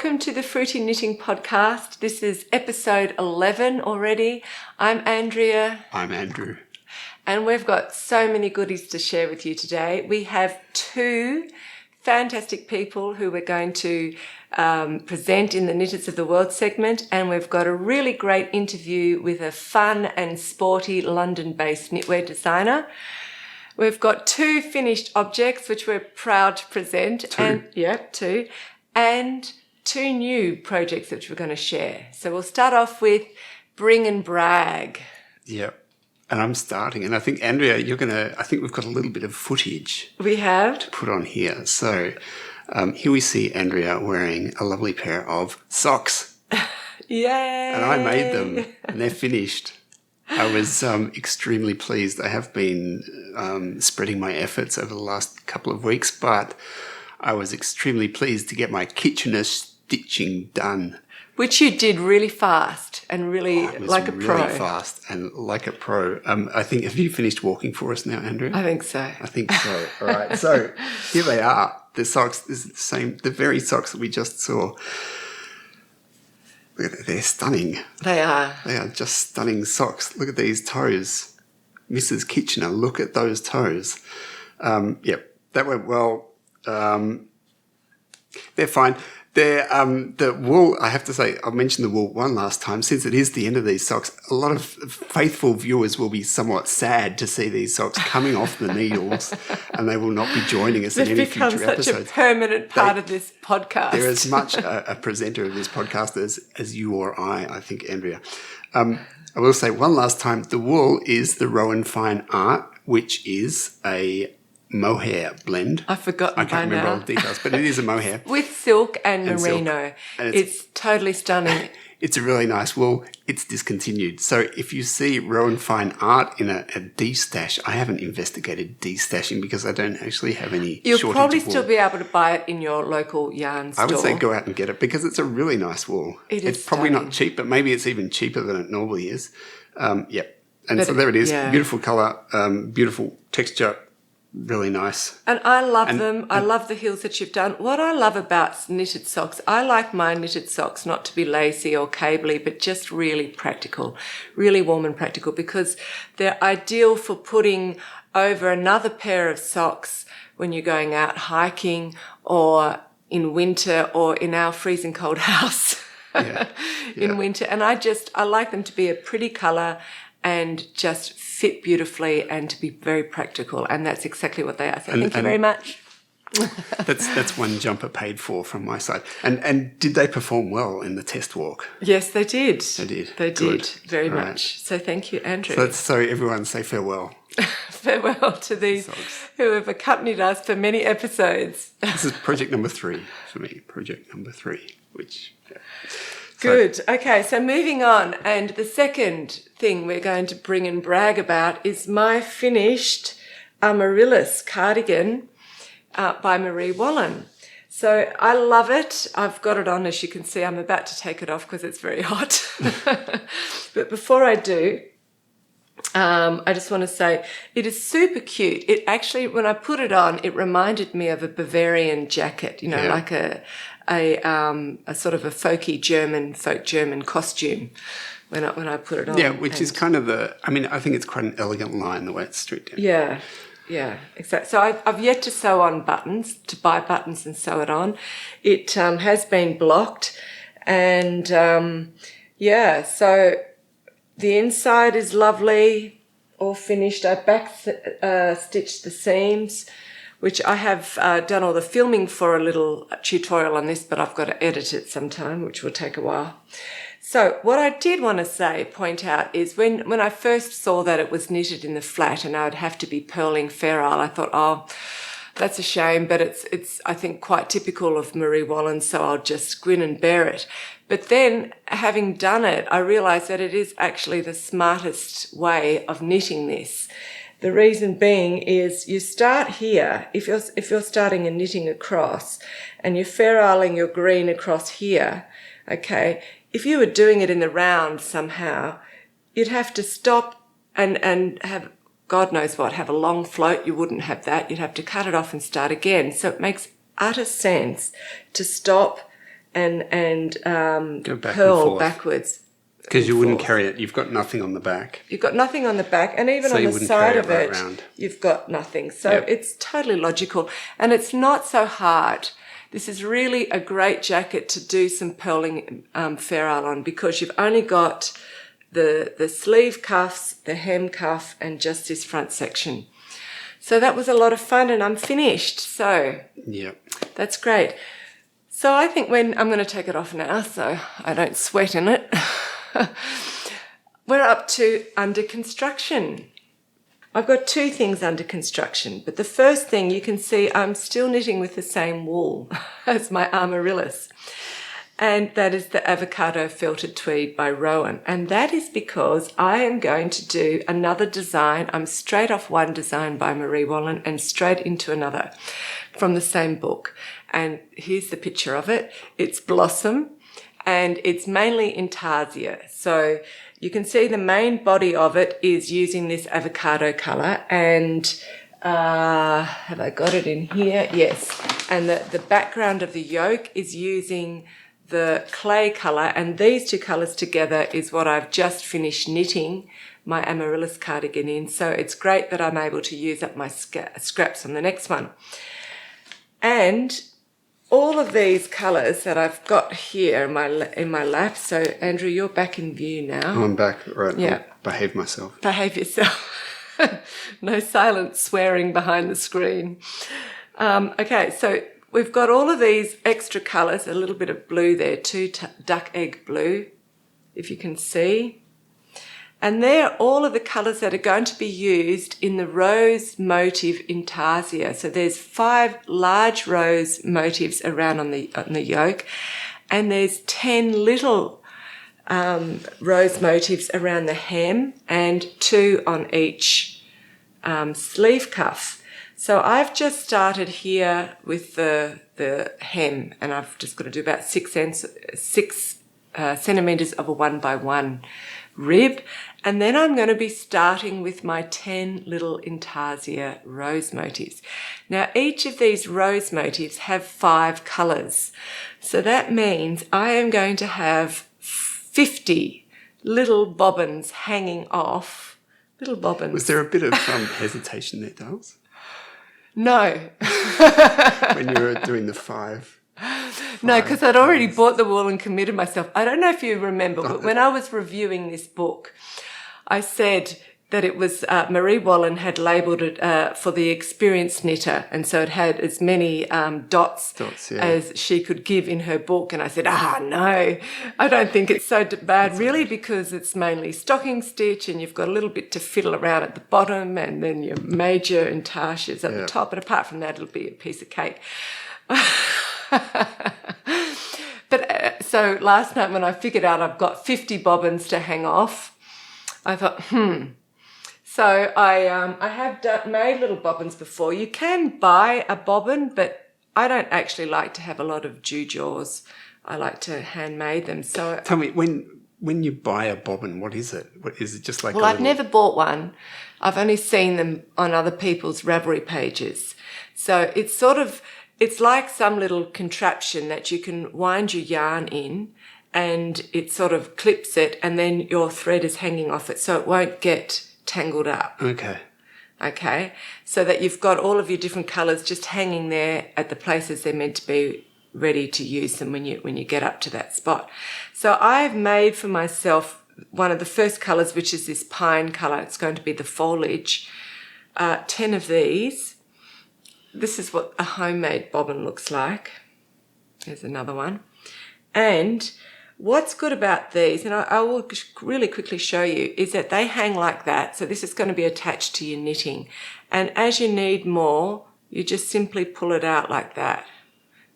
welcome to the Fruity Knitting Podcast. This is episode 11 already. I'm Andrea. I'm Andrew. And we've got so many goodies to share with you today. We have two fantastic people who we're going to present in the Knitters of the World segment, and we've got a really great interview with a fun and sporty London-based knitwear designer. We've got two finished objects which we're proud to present. Two. And two new projects which we're going to share. So we'll start off with Bring and Brag. Yep. And I'm starting. And I think, Andrea, I think we've got a little bit of footage. We have. To put on here. So here we see Andrea wearing a lovely pair of socks. Yay! And I made them and they're finished. I was extremely pleased. I have been spreading my efforts over the last couple of weeks, but I was extremely pleased to get my Kitchener stitching done. Which you did really fast and really like a pro. Really fast and like a pro. I think, have you finished walking for us now, Andrew? I think so. I think so. All right. So here they are. The socks, this is the very socks that we just saw. Look at that. They're stunning. They are. They are just stunning socks. Look at these toes. Mrs. Kitchener, look at those toes. Yep, that went well. They're fine. They're, the wool, I have to say, I mentioned the wool one last time. Since it is the end of these socks, a lot of faithful viewers will be somewhat sad to see these socks coming off the needles, and they will not be joining us in any future episodes. They've become such a permanent part of this podcast. They're as much a presenter of this podcast as you or I think, Andrea. I will say one last time, the wool is the Rowan Fine Art, which is a mohair blend. I've forgotten by now. I can't remember all the details, but it is a mohair. With silk and merino. And it's totally stunning. It's a really nice wool. It's discontinued. So if you see Rowan Fine Art in a D-stash, I haven't investigated D-stashing because I don't actually have any You'll shortage probably of wool. still be able to buy it in your local yarn store. I would say go out and get it because it's a really nice wool. It's probably not cheap, but maybe it's even cheaper than it normally is. Yep. And but so there it is. Yeah. Beautiful colour, beautiful texture. Really nice. And I love them. I love the heels that you've done. What I love about knitted socks, I like my knitted socks not to be lacy or cabley, but just really practical, really warm and practical, because they're ideal for putting over another pair of socks when you're going out hiking or in winter or in our freezing cold house in winter. And I like them to be a pretty colour and just fit beautifully and to be very practical. And that's exactly what they are. So thank you very much. That's one jumper paid for from my side. And did they perform well in the test walk? Yes, they did. They did very much. So thank you, Andrew. So everyone say farewell. Farewell to these who have accompanied us for many episodes. This is project number 3 for me. Project number 3, which... Good. Okay, so moving on. And the second thing we're going to bring and brag about is my finished Amaryllis cardigan by Marie Wallen. So I love it. I've got it on, as you can see. I'm about to take it off because it's very hot. But before I do, I just want to say it is super cute. It actually, when I put it on, it reminded me of a Bavarian jacket, like a sort of a folk German costume when I put it on. Yeah, which is kind of I think it's quite an elegant line the way it's stripped down. Yeah, exactly. So I've yet to sew on buttons, to buy buttons and sew it on. It has been blocked and so the inside is lovely, all finished. I back stitched the seams, which I have done all the filming for a little tutorial on this, but I've got to edit it sometime, which will take a while. So what I did want to point out is when I first saw that it was knitted in the flat and I would have to be purling Fair Isle, I thought, oh, that's a shame, but it's I think quite typical of Marie Wallen, so I'll just grin and bear it. But then, having done it, I realised that it is actually the smartest way of knitting this. The reason being is you start here, if you're starting and knitting across, and you're Fair Isling your green across here, okay, if you were doing it in the round somehow, you'd have to stop and have, God knows what, have a long float. You wouldn't have that. You'd have to cut it off and start again. So it makes utter sense to stop and Go back and purl forth. backwards. Because you wouldn't carry it. You've got nothing on the back. You've got nothing on the back, and even So on you the wouldn't side carry of it right it, round. you've got nothing. So Yep. it's totally logical, and it's not so hard. This is really a great jacket to do some purling Fair Isle on, because you've only got the sleeve cuffs, the hem cuff, and just this front section. So that was a lot of fun, and I'm finished. So Yep. that's great. So I think I'm going to take it off now so I don't sweat in it. We're up to under construction. I've got two things under construction, but the first thing you can see, I'm still knitting with the same wool as my Amaryllis. And that is the Avocado Felted Tweed by Rowan. And that is because I am going to do another design. I'm straight off one design by Marie Wallen and straight into another from the same book. And here's the picture of it. It's Blossom, and it's mainly intarsia. So you can see the main body of it is using this avocado colour, and have I got it in here? Yes. And the background of the yoke is using the clay colour, and these two colours together is what I've just finished knitting my Amaryllis cardigan in. So it's great that I'm able to use up my scraps on the next one. And all of these colours that I've got here in my lap. So Andrew, you're back in view now. I'm back. Right. Yeah. I'll behave myself. Behave yourself. No silent swearing behind the screen. Okay, so we've got all of these extra colours, a little bit of blue there, duck egg blue, if you can see. And they're all of the colours that are going to be used in the rose motif intarsia. So there's 5 large rose motifs around on the yoke, and there's 10 little rose motifs around the hem, and 2 on each sleeve cuff. So I've just started here with the hem, and I've just got to do about 6 centimetres of a 1x1 rib, and then I'm going to be starting with my 10 little intarsia rose motifs. Now each of these rose motifs have 5 colours, so that means I am going to have 50 little bobbins hanging off. Little bobbins. Was there a bit of hesitation there, Dales? No. When you were doing the 5? No, because I'd already bought the wool and committed myself. I don't know if you remember, but when I was reviewing this book, I said that it was Marie Wallen had labelled it for the experienced knitter, and so it had as many dots as she could give in her book. And I said, no, I don't think it's so bad really, because it's mainly stocking stitch, and you've got a little bit to fiddle around at the bottom, and then your major intarsias at the top. But apart from that, it'll be a piece of cake. But so last night when I figured out I've got 50 bobbins to hang off, I thought, So I have made little bobbins before. You can buy a bobbin, but I don't actually like to have a lot of jaws. I like to handmade them. So tell me, when you buy a bobbin, what is it? What is it? Just like I've never bought one. I've only seen them on other people's Ravelry pages. So it's like some little contraption that you can wind your yarn in, and it sort of clips it, and then your thread is hanging off it, so it won't get tangled up. Okay. So that you've got all of your different colours just hanging there at the places they're meant to be, ready to use them when you get up to that spot. So I've made for myself one of the first colours, which is this pine colour. It's going to be the foliage. 10 of these. This is what a homemade bobbin looks like. There's another one. And what's good about these, and I will really quickly show you, is that they hang like that. So this is going to be attached to your knitting. And as you need more, you just simply pull it out like that.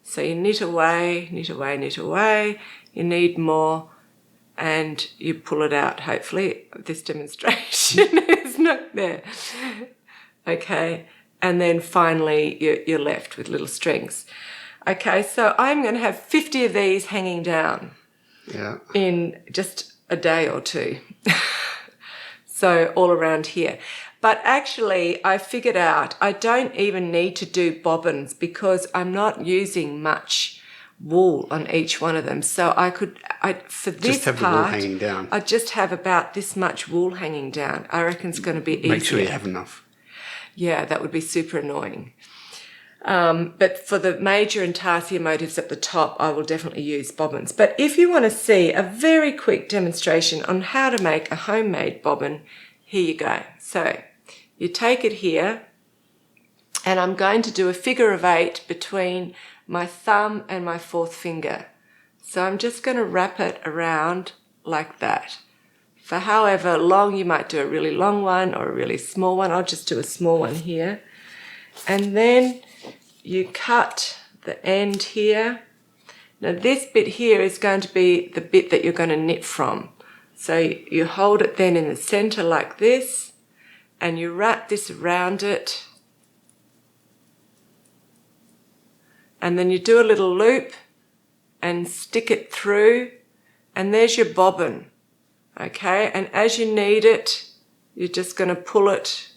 So you knit away, knit away, knit away. You need more, and you pull it out. Hopefully this demonstration is not there. Okay. And then finally you're left with little strings. Okay, so I'm going to have 50 of these hanging down in just a day or two. So all around here. But actually I figured out I don't even need to do bobbins, because I'm not using much wool on each one of them. So for this Just have part, the wool hanging down. I just have about this much wool hanging down. I reckon it's going to be easier. Make sure you have enough. Yeah, that would be super annoying. But for the major intarsia motifs at the top, I will definitely use bobbins. But if you want to see a very quick demonstration on how to make a homemade bobbin, here you go. So you take it here, and I'm going to do a figure of 8 between my thumb and my 4th finger. So I'm just going to wrap it around like that. For however long, you might do a really long one or a really small one. I'll just do a small one here. And then you cut the end here. Now this bit here is going to be the bit that you're going to knit from. So you hold it then in the center like this, and you wrap this around it. And then you do a little loop and stick it through, and there's your bobbin. Okay, and as you need it, you're just going to pull it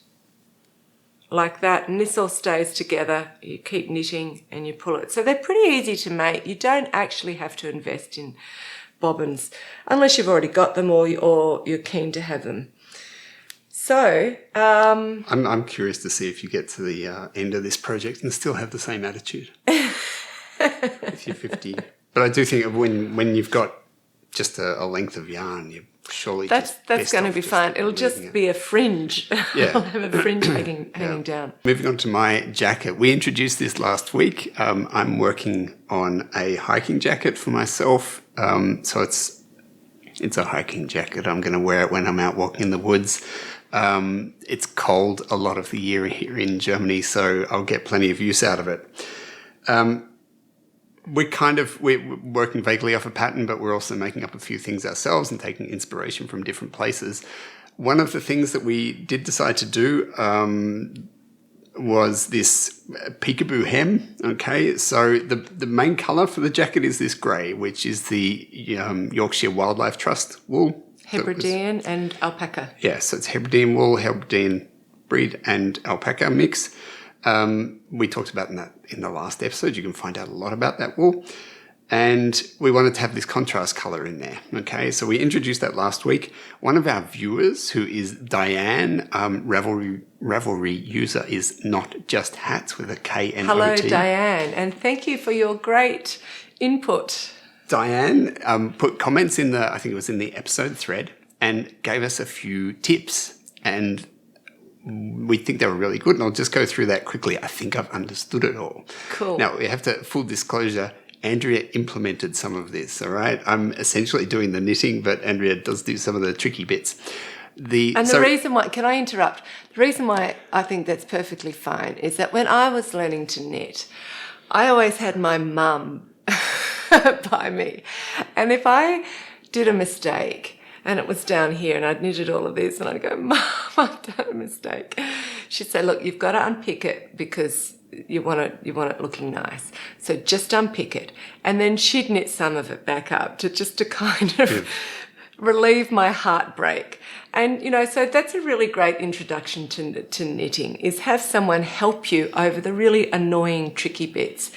like that, and this all stays together. You keep knitting and you pull it. So they're pretty easy to make. You don't actually have to invest in bobbins unless you've already got them or you're keen to have them. So I'm curious to see if you get to the end of this project and still have the same attitude if you're 50. But I do think of when you've got just a length of yarn, you surely that's going to be fine. It'll just be a fringe. Yeah. I'll have a fringe hanging down. Moving on to my jacket. We introduced this last week. I'm working on a hiking jacket for myself. So it's a hiking jacket. I'm going to wear it when I'm out walking in the woods. It's cold a lot of the year here in Germany, so I'll get plenty of use out of it. We're working vaguely off a pattern, but we're also making up a few things ourselves and taking inspiration from different places. One of the things that we did decide to do was this peekaboo hem. Okay, so the main colour for the jacket is this grey, which is the Yorkshire Wildlife Trust wool. Hebridean and alpaca. Yeah, so it's Hebridean wool, Hebridean breed and alpaca mix. We talked about that in the last episode. You can find out a lot about that wool. And we wanted to have this contrast colour in there. Okay, so we introduced that last week. One of our viewers, who is Diane, Ravelry user, is Not Just Hats with a K-N-O-T. Hello, Diane, and thank you for your great input. Diane put comments in I think it was in the episode thread, and gave us a few tips. And we think they were really good, and I'll just go through that quickly. I think I've understood it all. Cool. Now, we have to, full disclosure, Andrea implemented some of this, all right? I'm essentially doing the knitting, but Andrea does do some of the tricky bits. The reason why, can I interrupt? The reason why I think that's perfectly fine is that when I was learning to knit, I always had my mum by me. And if I did a mistake and it was down here and I'd knitted all of this and I'd go, Mum, I've done a mistake. She'd say, look, you've got to unpick it because you want it looking nice. So just unpick it. And then she'd knit some of it back up to kind of relieve my heartbreak. And, so that's a really great introduction to knitting, is have someone help you over the really annoying, tricky bits.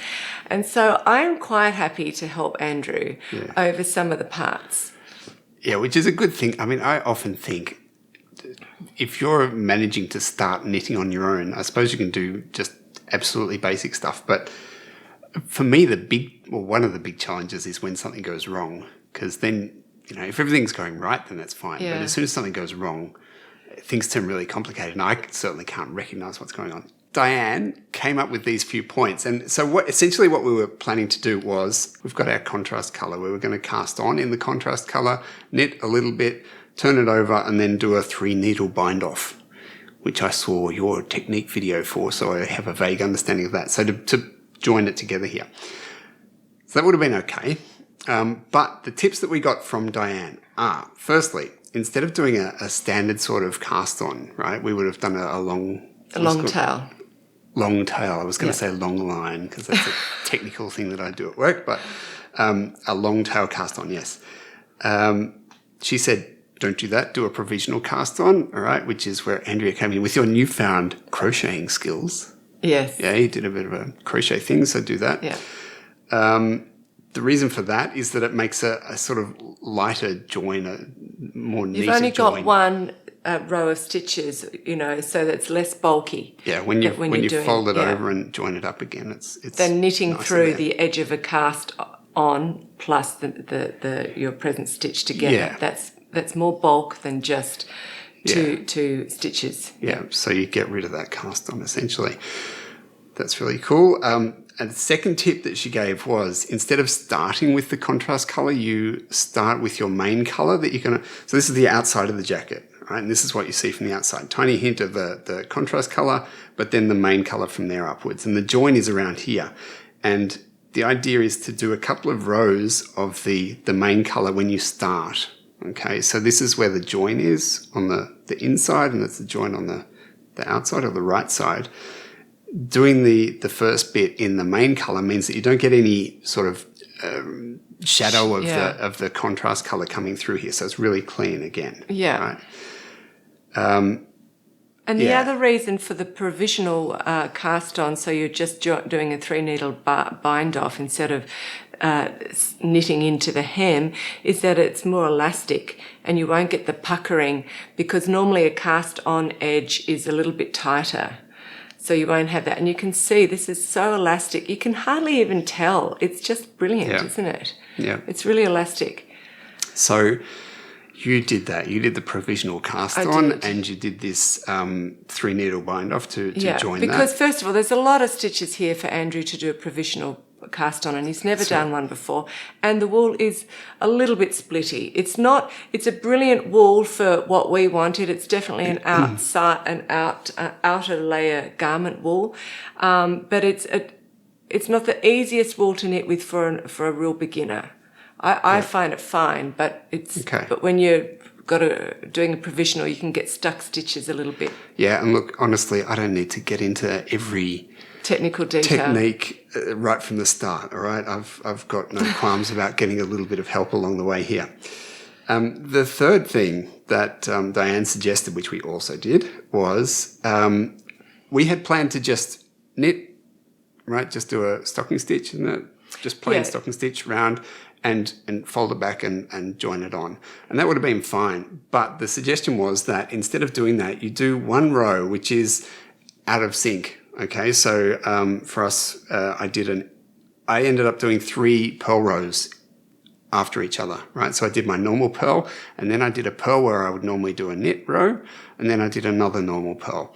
And so I'm quite happy to help Andrew over some of the parts. Yeah, which is a good thing. I mean, I often think if you're managing to start knitting on your own, I suppose you can do just absolutely basic stuff. But for me, one of the big challenges is when something goes wrong, because then, if everything's going right, then that's fine. Yeah. But as soon as something goes wrong, things turn really complicated, and I certainly can't recognise what's going on. Diane came up with these few points. And so essentially what we were planning to do was, we've got our contrast colour. We were going to cast on in the contrast colour, knit a little bit, turn it over, and then do a 3-needle bind off, which I saw your technique video for, so I have a vague understanding of that. So to join it together here. So that would have been okay. But the tips that we got from Diane are, firstly, instead of doing a standard sort of cast on, right, we would have done a long tail. Long tail. I was going to say long line because that's a technical thing that I do at work, but a long tail cast on, yes. She said, don't do that. Do a provisional cast on, all right, which is where Andrea came in with your newfound crocheting skills. Yes. Yeah, you did a bit of a crochet thing, so do that. Yeah. the reason for that is that it makes a sort of lighter join, a more neater join. You've only got one row of stitches, so that's less bulky. Yeah, when you fold it over and join it up again, it's then knitting through the edge of a cast on plus your present stitch together. Yeah. That's more bulk than just two stitches. Yeah, so you get rid of that cast on essentially. That's really cool. And the second tip that she gave was, instead of starting with the contrast colour, you start with your main colour that you're going to... So this is the outside of the jacket, right? And this is what you see from the outside. Tiny hint of the contrast colour, but then the main colour from there upwards. And the join is around here. And the idea is to do a couple of rows of the main colour when you start. Okay, so this is where the join is on the inside, and that's the join on the outside or the right side. Doing the first bit in the main colour means that you don't get any sort of shadow of the contrast colour coming through here. So it's really clean again. Yeah. Right? And the other reason for the provisional cast on, so you're just doing a 3-needle bind off instead of knitting into the hem, is that it's more elastic and you won't get the puckering, because normally a cast on edge is a little bit tighter. So you won't have that. And you can see this is so elastic. You can hardly even tell. It's just brilliant, isn't it? Yeah. It's really elastic. So you did that. You did the provisional cast on, and you did this 3-needle bind off to join that. Because first of all, there's a lot of stitches here for Andrew to do a provisional cast on, and he's never done one before. And the wool is a little bit splitty. It's a brilliant wool for what we wanted. It's definitely an outer layer garment wool. But it's not the easiest wool to knit with for a real beginner. I find it fine, but but when you're doing a provisional, you can get stuck stitches a little bit. Yeah, and look, honestly, I don't need to get into every technical detail technique right from the start. All right, I've got no qualms about getting a little bit of help along the way here. The third thing that Diane suggested, which we also did, was we had planned to just knit, right? Just do a stocking stitch, isn't it? Just plain stocking stitch round and fold it back and join it on. And that would have been fine. But the suggestion was that instead of doing that, you do one row, which is out of sync. Okay, so for us, I ended up doing 3 purl rows after each other, right? So I did my normal purl, and then I did a purl where I would normally do a knit row, and then I did another normal purl.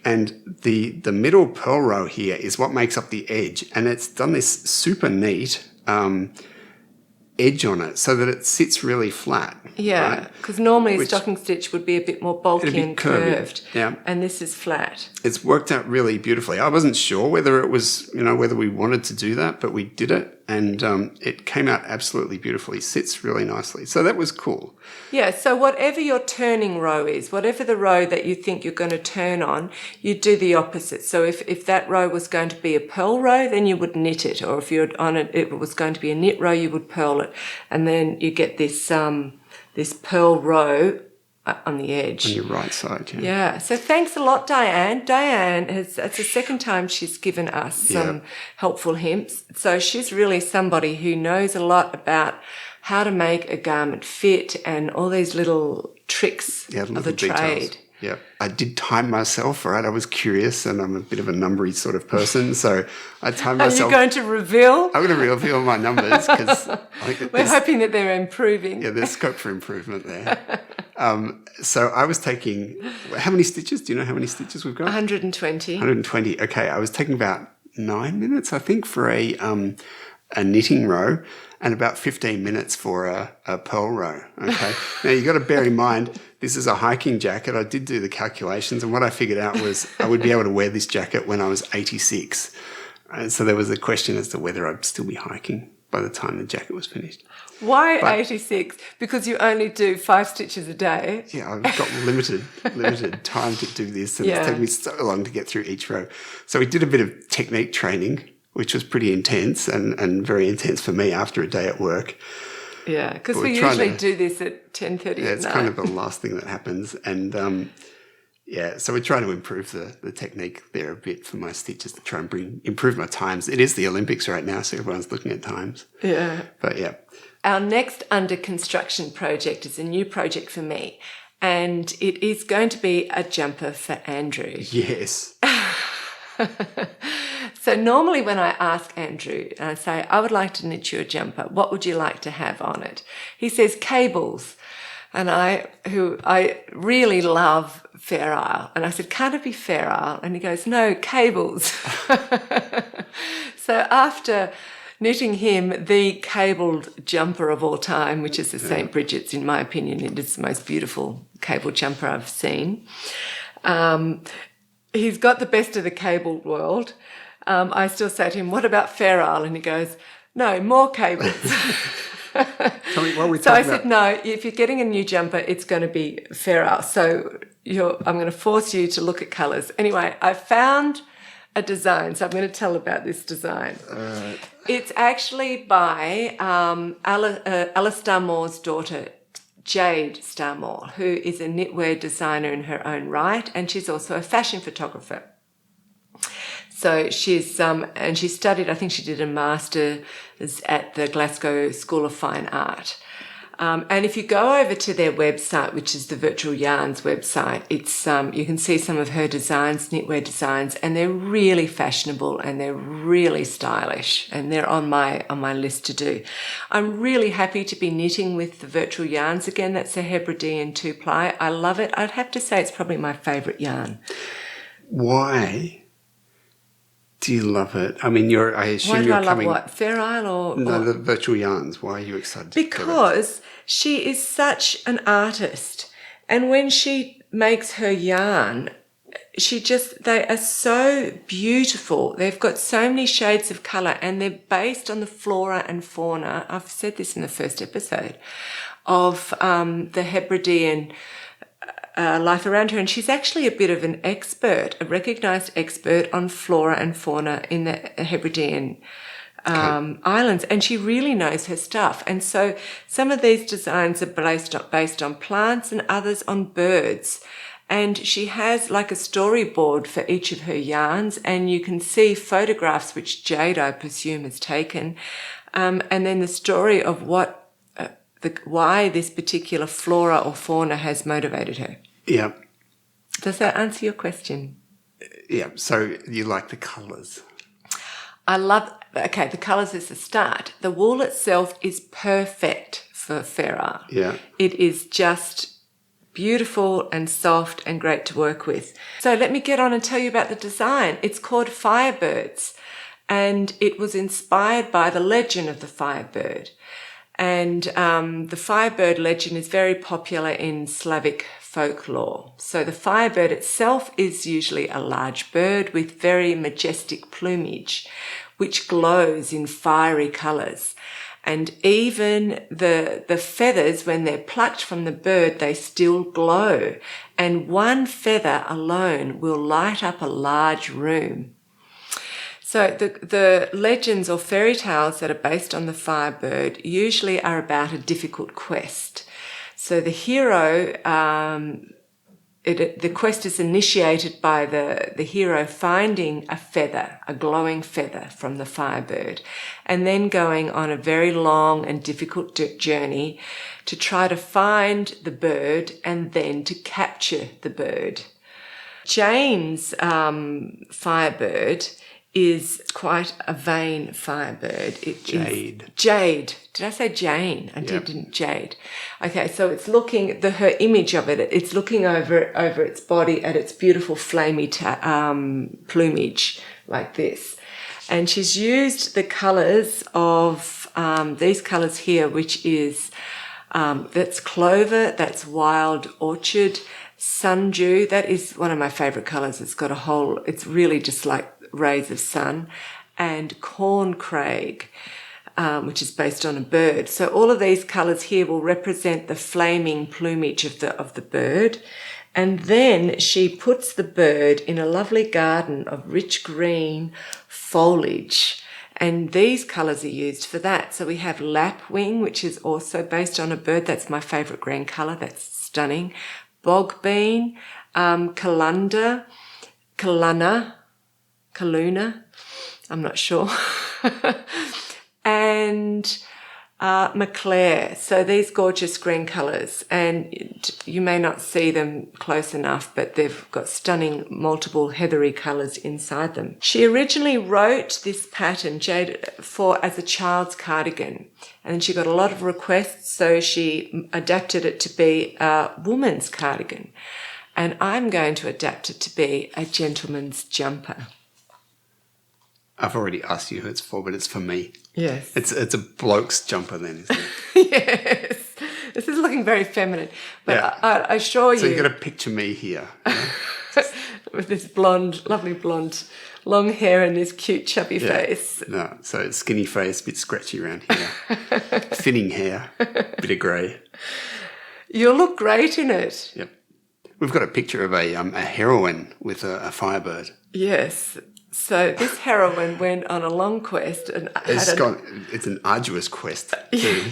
And the middle purl row here is what makes up the edge, and it's done this super neat edge on it so that it sits really flat. Yeah, because normally a stocking stitch would be a bit more bulky and curved. Yeah. And this is flat. It's worked out really beautifully. I wasn't sure whether it was, whether we wanted to do that, but we did it, and it came out absolutely beautifully. Sits really nicely. So that was cool. Yeah, so whatever your turning row is, whatever the row that you think you're going to turn on, you do the opposite. So if that row was going to be a purl row, then you would knit it. Or if you're on it, it was going to be a knit row, you would purl it. And then you get this purl row on the edge. On your right side, yeah. Yeah. So thanks a lot, Diane. It's the second time she's given us some helpful hints. So she's really somebody who knows a lot about how to make a garment fit and all these little tricks of the trade. Yeah, I did time myself, right? I was curious, and I'm a bit of a numbery sort of person, so I timed myself. Are you going to reveal? I'm going to reveal my numbers because we're hoping that they're improving. Yeah, there's scope for improvement there. So I was taking, how many stitches? Do you know how many stitches we've got? 120. 120. Okay, I was taking about 9 minutes, I think, for a knitting row, and about 15 minutes for a purl row. Okay. Now you got to bear in mind, this is a hiking jacket. I did do the calculations, and what I figured out was I would be able to wear this jacket when I was 86. And so there was a question as to whether I'd still be hiking by the time the jacket was finished. Why 86? Because you only do 5 stitches a day. Yeah, I've got limited time to do this, and it's taken me so long to get through each row. So we did a bit of technique training, which was pretty intense and very intense for me after a day at work. Yeah, because we usually do this at 10:30 at night. Yeah, it's kind of the last thing that happens. And, Yeah, so we're trying to improve the technique there a bit for my stitches to try and improve my times. It is the Olympics right now, so everyone's looking at times. Yeah. But yeah. Our next under construction project is a new project for me, and it is going to be a jumper for Andrew. Yes. So normally when I ask Andrew and I say, I would like to knit you a jumper, what would you like to have on it? He says cables. And I really love Fair Isle. And I said, can't it be Fair Isle? And he goes, no, cables. So after knitting him the cabled jumper of all time, which is the St. Bridget's, in my opinion, it is the most beautiful cable jumper I've seen. He's got the best of the cabled world. I still say to him, what about Fair Isle? And he goes, no, more cables. So I said, no, if you're getting a new jumper, it's going to be Fair Isle. So I'm going to force you to look at colours. Anyway, I found a design, so I'm going to tell about this design. It's actually by Alice Starmore's daughter, Jade Starmore, who is a knitwear designer in her own right, and she's also a fashion photographer. So she's and she studied, I think she did a master's at the Glasgow School of Fine Art. And if you go over to their website, which is the Virtual Yarns website, it's you can see some of her designs, knitwear designs, and they're really fashionable and they're really stylish, and they're on my list to do. I'm really happy to be knitting with the Virtual Yarns again. That's a Hebridean 2-ply. I love it. I'd have to say it's probably my favourite yarn. Why do you love it? I mean, I assume Why do you're I love coming... what? Fair Isle or... No, the Virtual Yarns. Why are you excited? Because she is such an artist. And when she makes her yarn, they are so beautiful. They've got so many shades of colour, and they're based on the flora and fauna. I've said this in the first episode of the Hebridean life around her, and she's actually a bit of an expert, a recognised expert on flora and fauna in the Hebridean islands, and she really knows her stuff. And so some of these designs are based on plants and others on birds, and she has like a storyboard for each of her yarns, and you can see photographs which Jade, I presume, has taken, and then the story of why this particular flora or fauna has motivated her. Yeah. Does that answer your question? Yeah. So you like the colours? The colours is the start. The wool itself is perfect for Fair Isle. Yeah. It is just beautiful and soft and great to work with. So let me get on and tell you about the design. It's called Firebirds, and it was inspired by the legend of the Firebird. And the Firebird legend is very popular in Slavic folklore. So the Firebird itself is usually a large bird with very majestic plumage, which glows in fiery colours. And even the feathers, when they're plucked from the bird, they still glow. And one feather alone will light up a large room. So the legends or fairy tales that are based on the Firebird usually are about a difficult quest. So the hero, the quest is initiated by the hero finding a feather, a glowing feather from the Firebird, and then going on a very long and difficult journey to try to find the bird and then to capture the bird. Jane's Firebird is quite a vain Firebird. Jade. Did I say Jane? I didn't. Jade. Okay, so it's looking, her image of it, it's looking over its body at its beautiful flamey plumage like this. And she's used the colours of these colours here, which is, that's clover, that's wild orchid, sundew. That is one of my favourite colours. It's really just like rays of sun, and corncrake, which is based on a bird. So all of these colours here will represent the flaming plumage of the bird. And then she puts the bird in a lovely garden of rich green foliage. And these colours are used for that. So we have lapwing, which is also based on a bird. That's my favourite green colour. That's stunning. bog bean, kaluna, I'm not sure, and McClare. So these gorgeous green colours, and you may not see them close enough, but they've got stunning multiple heathery colours inside them. She originally wrote this pattern, Jade, as a child's cardigan, and then she got a lot of requests, so she adapted it to be a woman's cardigan, and I'm going to adapt it to be a gentleman's jumper. I've already asked you who it's for, but it's for me. Yes. It's a bloke's jumper then, isn't it? Yes. This is looking very feminine. But Yeah. I assure you... So you've got to picture me here. with this lovely blonde, long hair and this cute chubby face. No, so skinny face, bit scratchy around here. Thinning hair, bit of grey. You'll look great in it. Yep. We've got a picture of a heroine with a Firebird. Yes. So this heroine went on a long quest and It's an arduous quest too.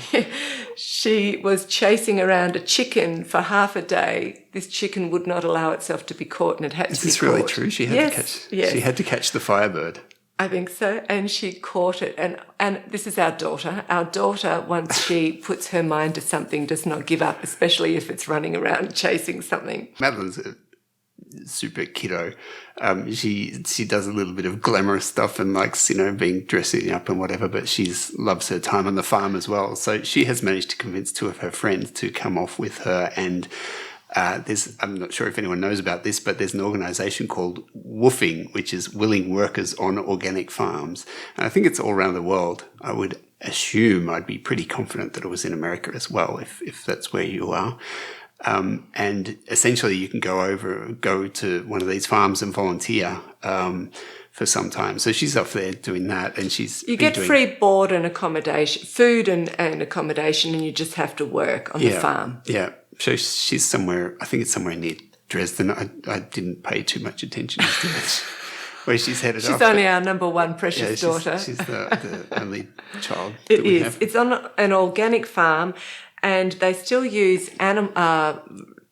She was chasing around a chicken for half a day. This chicken would not allow itself to be caught, and it had to be caught. Is this really true? She had to catch the Firebird. I think so, and she caught it. And this is our daughter. Our daughter, once she puts her mind to something, does not give up, especially if it's running around chasing something. Madeline's a super kiddo. She does a little bit of glamorous stuff and likes, being dressing up and whatever, but she loves her time on the farm as well. So she has managed to convince two of her friends to come off with her, and I'm not sure if anyone knows about this, but there's an organisation called WWOOFing, which is Willing Workers on Organic Farms. And I think it's all around the world. I would assume, I'd be pretty confident that it was in America as well, if that's where you are. And essentially you can go to one of these farms and volunteer for some time. So she's off there doing that, and you get free board and accommodation, food and accommodation, and you just have to work on the farm. Yeah. So she's somewhere, I think it's somewhere near Dresden. I didn't pay too much attention as to where she's headed off. She's only our number one precious daughter. She's the only child. It is. It's on an organic farm, and they still use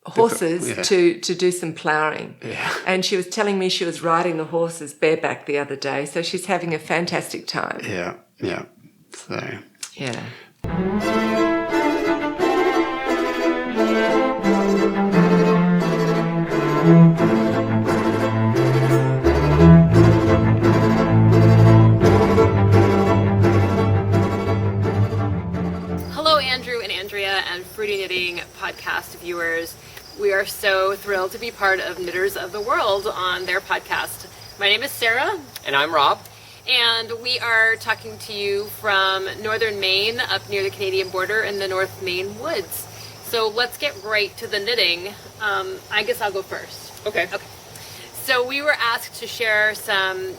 horses to do some ploughing. Yeah. And she was telling me she was riding the horses bareback the other day, so she's having a fantastic time. Yeah. So. Yeah. Hello, Andrew and Andrea and Fruity Knitting podcast viewers. We are so thrilled to be part of Knitters of the World on their podcast. My name is Sarah. And I'm Rob. And we are talking to you from northern Maine, up near the Canadian border in the North Maine woods. So let's get right to the knitting. I guess I'll go first. Okay. So we were asked to share some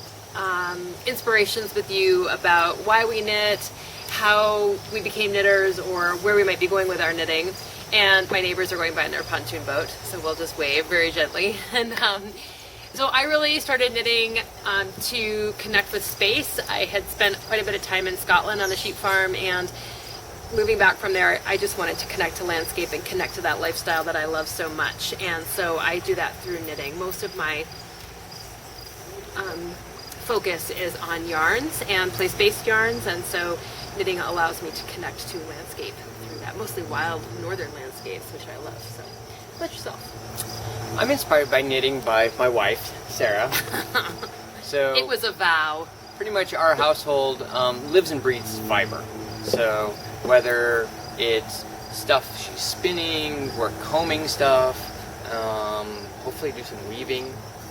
inspirations with you about why we knit, how we became knitters, or where we might be going with our knitting. And my neighbors are going by in their pontoon boat, so we'll just wave very gently. And so I really started knitting to connect with space. I had spent quite a bit of time in Scotland on the sheep farm, and moving back from there, I just wanted to connect to landscape and connect to that lifestyle that I love so much. And so I do that through knitting. Most of my focus is on yarns and place-based yarns, and so knitting allows me to connect to landscape through that, mostly wild northern landscapes, which I love. So, how about yourself? I'm inspired by knitting by my wife, Sarah. So It was a vow. pretty much our household lives and breathes fiber. So whether it's stuff she's spinning, we're combing stuff, hopefully do some weaving.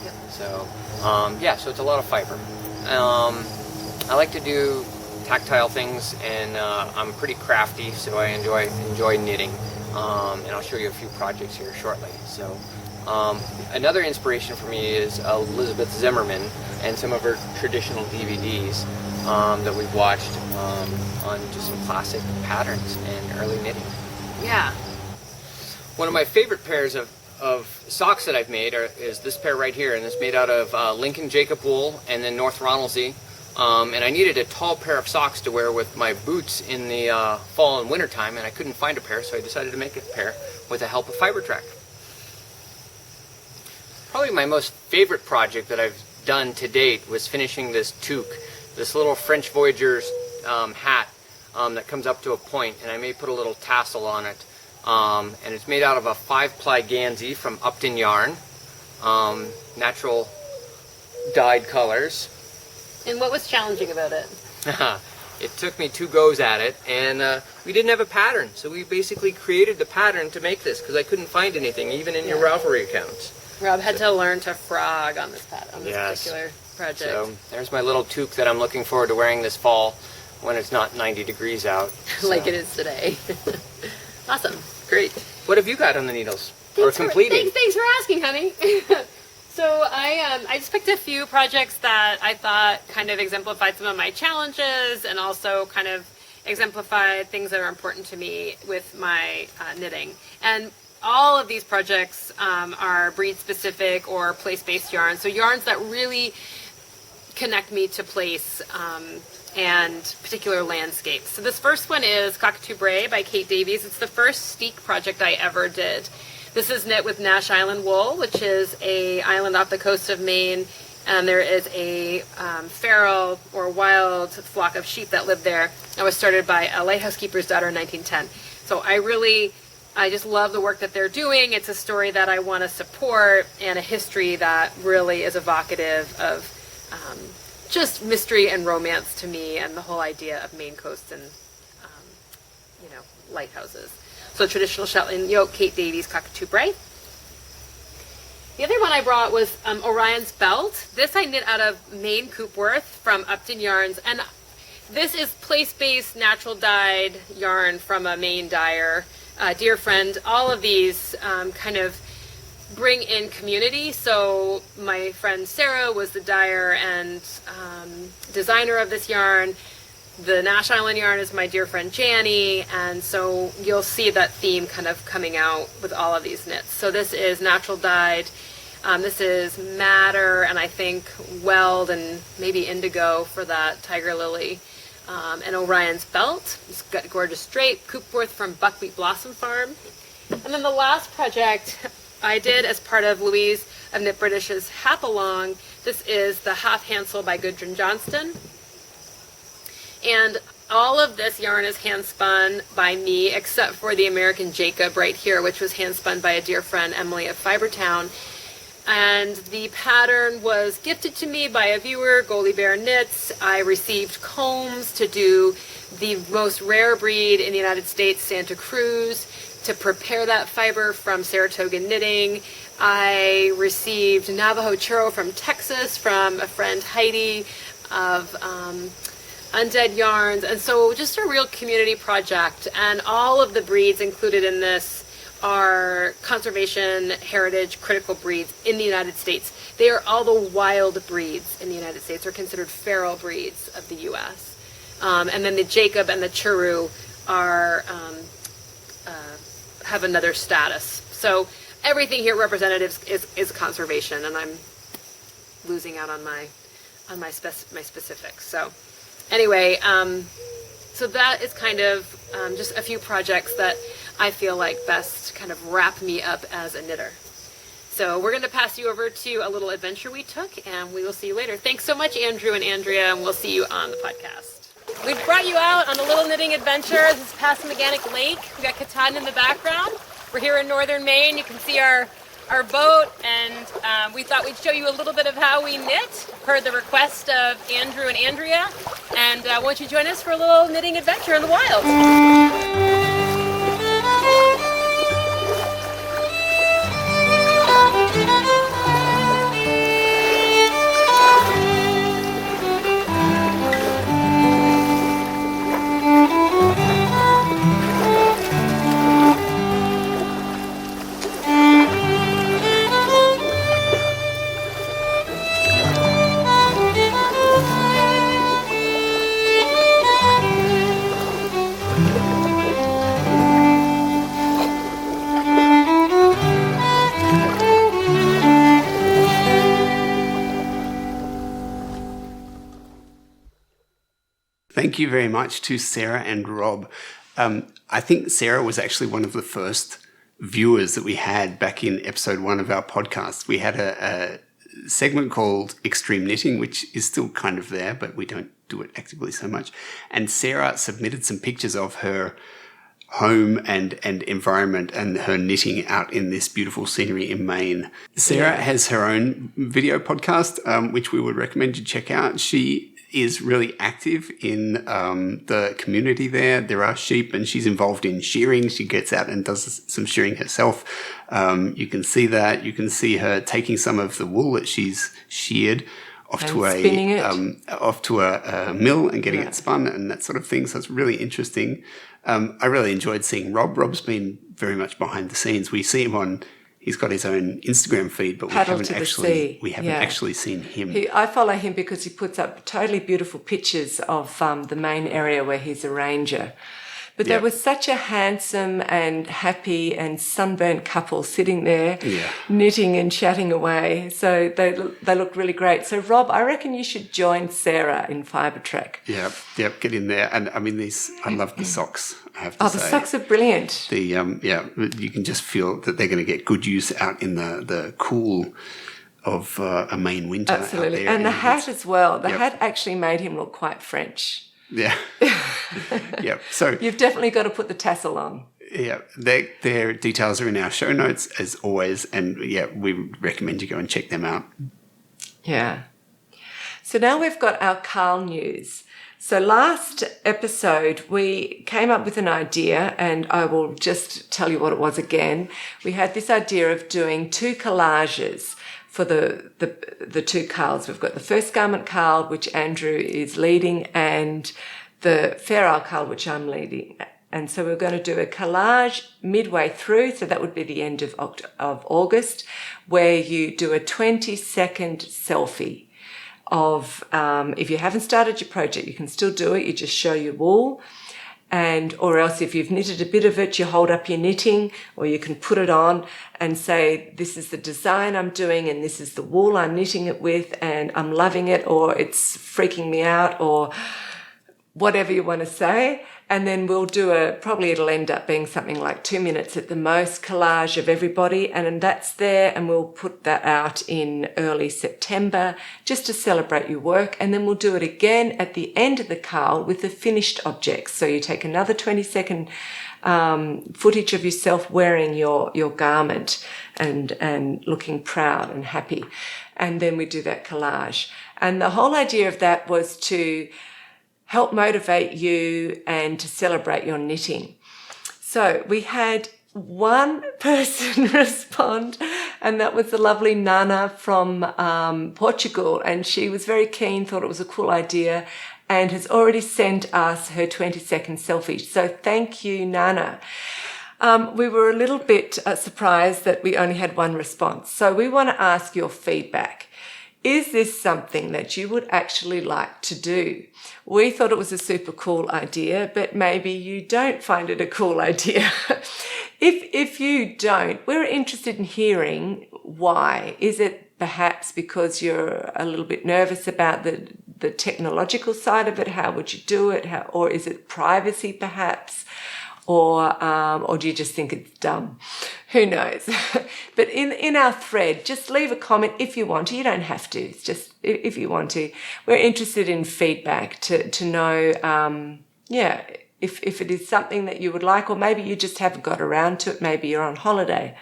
Yep. So so it's a lot of fiber. I like to do tactile things, and I'm pretty crafty, so I enjoy knitting. And I'll show you a few projects here shortly. So another inspiration for me is Elizabeth Zimmerman and some of her traditional DVDs that we've watched on just some classic patterns and early knitting. Yeah. One of my favorite pairs of socks that I've made is this pair right here, and it's made out of Lincoln Jacob wool and then North Ronaldsay. And I needed a tall pair of socks to wear with my boots in the fall and winter time, and I couldn't find a pair, so I decided to make a pair with the help of Fiber Track. Probably my most favorite project that I've done to date was finishing this toque, this little French Voyager's hat that comes up to a point, and I may put a little tassel on it. And it's made out of a 5-ply Gansey from Upton Yarn, natural dyed colors. And what was challenging about it? It took me 2 goes at it, and we didn't have a pattern, so we basically created the pattern to make this because I couldn't find anything, even in your Ravelry accounts. Rob had to learn to frog on this Yes. particular project. So there's my little toque that I'm looking forward to wearing this fall when it's not 90 degrees out. Like So, it is today. Awesome. great. What have you got on the needles? Or completing? Thanks for asking, honey. So I just picked a few projects that I thought kind of exemplified some of my challenges and also kind of exemplified things that are important to me with my knitting. And all of these projects are breed specific or place based yarns. So yarns that really connect me to place and particular landscapes. So this first one is Cockatoo Bray by Kate Davies. It's the first steek project I ever did. This is knit with Nash Island wool, which is a island off the coast of Maine, and there is a feral or wild flock of sheep that live there. It was started by a lighthouse keeper's daughter in 1910. So I just love the work that they're doing. It's a story that I want to support and a history that really is evocative of just mystery and romance to me and the whole idea of Maine coast and, lighthouses. So traditional Shetland yoke, Kate Davies, Cockatoo Bray. The other one I brought was Orion's Belt. This I knit out of Maine Coopworth from Upton Yarns. And this is place-based, natural dyed yarn from a Maine dyer, dear friend. All of these kind of bring in community. So my friend Sarah was the dyer and designer of this yarn. The Nash Island yarn is my dear friend Janny, and so you'll see that theme kind of coming out with all of these knits. So this is natural dyed. This is madder, and I think weld and maybe indigo for that tiger lily. And Orion's Belt. It's got a gorgeous drape. Coopworth from Buckwheat Blossom Farm. And then the last project I did as part of Louise of Knit British's Hap Along. This is the Half Hansel by Gudrun Johnston. And all of this yarn is hand spun by me, except for the American Jacob right here, which was hand spun by a dear friend, Emily of Fibertown. And the pattern was gifted to me by a viewer, Goalie Bear Knits. I received combs to do the most rare breed in the United States, Santa Cruz, to prepare that fiber from Saratoga Knitting. I received Navajo churro from Texas from a friend, Heidi, of Undead Yarns. And so just a real community project. And all of the breeds included in this are conservation heritage critical breeds in the United States. They are all the wild breeds in the United States, are considered feral breeds of the U.S. And then the Jacob and the Churu are have another status. So everything here represented is conservation, and I'm losing out on my specifics. So anyway, so that is kind of just a few projects that I feel like best kind of wrap me up as a knitter. So we're going to pass you over to a little adventure we took, and we will see you later. Thanks so much, Andrew and Andrea, and we'll see you on the podcast. We've brought you out on a little knitting adventure. This is past Meganic Lake. We got Katahdin in the background. We're here in northern Maine. You can see our boat, and we thought we'd show you a little bit of how we knit, per the request of Andrew and Andrea. And won't you join us for a little knitting adventure in the wild? Thank you very much to Sarah and Rob. I think Sarah was actually one of the first viewers that we had back in episode 1 of our podcast. We had a segment called Extreme Knitting, which is still kind of there, but we don't do it actively so much. And Sarah submitted some pictures of her home and environment and her knitting out in this beautiful scenery in Maine. Sarah has her own video podcast, which we would recommend you check out. She is really active in the community there. There are sheep and she's involved in shearing. She gets out and does some shearing herself. You can see that. You can see her taking some of the wool that she's sheared off to a mill and getting it spun and that sort of thing. So it's really interesting. I really enjoyed seeing Rob. Rob's been very much behind the scenes. We see him he's got his own Instagram feed, but we haven't actually seen him. I follow him because he puts up totally beautiful pictures of the Maine area where he's a ranger. But there was such a handsome and happy and sunburnt couple sitting there knitting and chatting away. So they look really great. So, Rob, I reckon you should join Sarah in Fiber Track. Yep, get in there. And I mean, I love the socks, I have to say. Oh, the socks are brilliant. You can just feel that they're going to get good use out in the cool of a Maine winter. Absolutely. And the hat as well. The hat actually made him look quite French. Yeah. So you've definitely got to put the tassel on. Yeah. Their details are in our show notes as always. And we recommend you go and check them out. Yeah. So now we've got our Carl news. So last episode, we came up with an idea, and I will just tell you what it was again. We had this idea of doing 2 collages for the 2 Carls. We've got the First Garment Carl, which Andrew is leading, and the Fair Isle Carl, which I'm leading. And so we're going to do a collage midway through, so that would be the end of August, where you do a 20-second selfie of, if you haven't started your project, you can still do it. You just show your wool. Or else if you've knitted a bit of it, you hold up your knitting, or you can put it on and say, this is the design I'm doing and this is the wool I'm knitting it with and I'm loving it, or it's freaking me out, or whatever you want to say. And then we'll do probably it'll end up being something like 2 minutes at the most, collage of everybody. And that's there. And we'll put that out in early September just to celebrate your work. And then we'll do it again at the end of the Carl with the finished objects. So you take another 20-second footage of yourself wearing your garment and looking proud and happy. And then we do that collage. And the whole idea of that was to help motivate you and to celebrate your knitting. So we had one person respond, and that was the lovely Nana from Portugal. And she was very keen, thought it was a cool idea, and has already sent us her 20-second selfie. So thank you, Nana. We were a little bit surprised that we only had one response. So we want to ask your feedback. Is this something that you would actually like to do? We thought it was a super cool idea, but maybe you don't find it a cool idea. If you don't, we're interested in hearing why. Is it perhaps because you're a little bit nervous about the technological side of it? How would you do it? Or is it privacy perhaps? Or do you just think it's dumb? Who knows? But in our thread, just leave a comment if you want to. You don't have to. It's just if you want to. We're interested in feedback to know, if it is something that you would like, or maybe you just haven't got around to it. Maybe you're on holiday.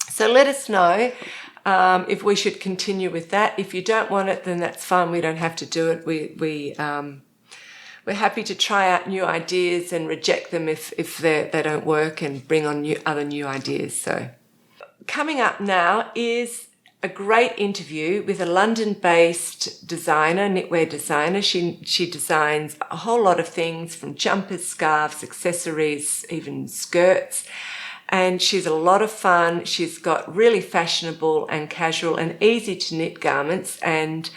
So let us know if we should continue with that. If you don't want it, then that's fine. We don't have to do it. We're happy to try out new ideas and reject them if they don't work, and bring on other new ideas. So coming up now is a great interview with a London-based designer, knitwear designer. She designs a whole lot of things, from jumpers, scarves, accessories, even skirts. And she's a lot of fun. She's got really fashionable and casual and easy to knit garments. And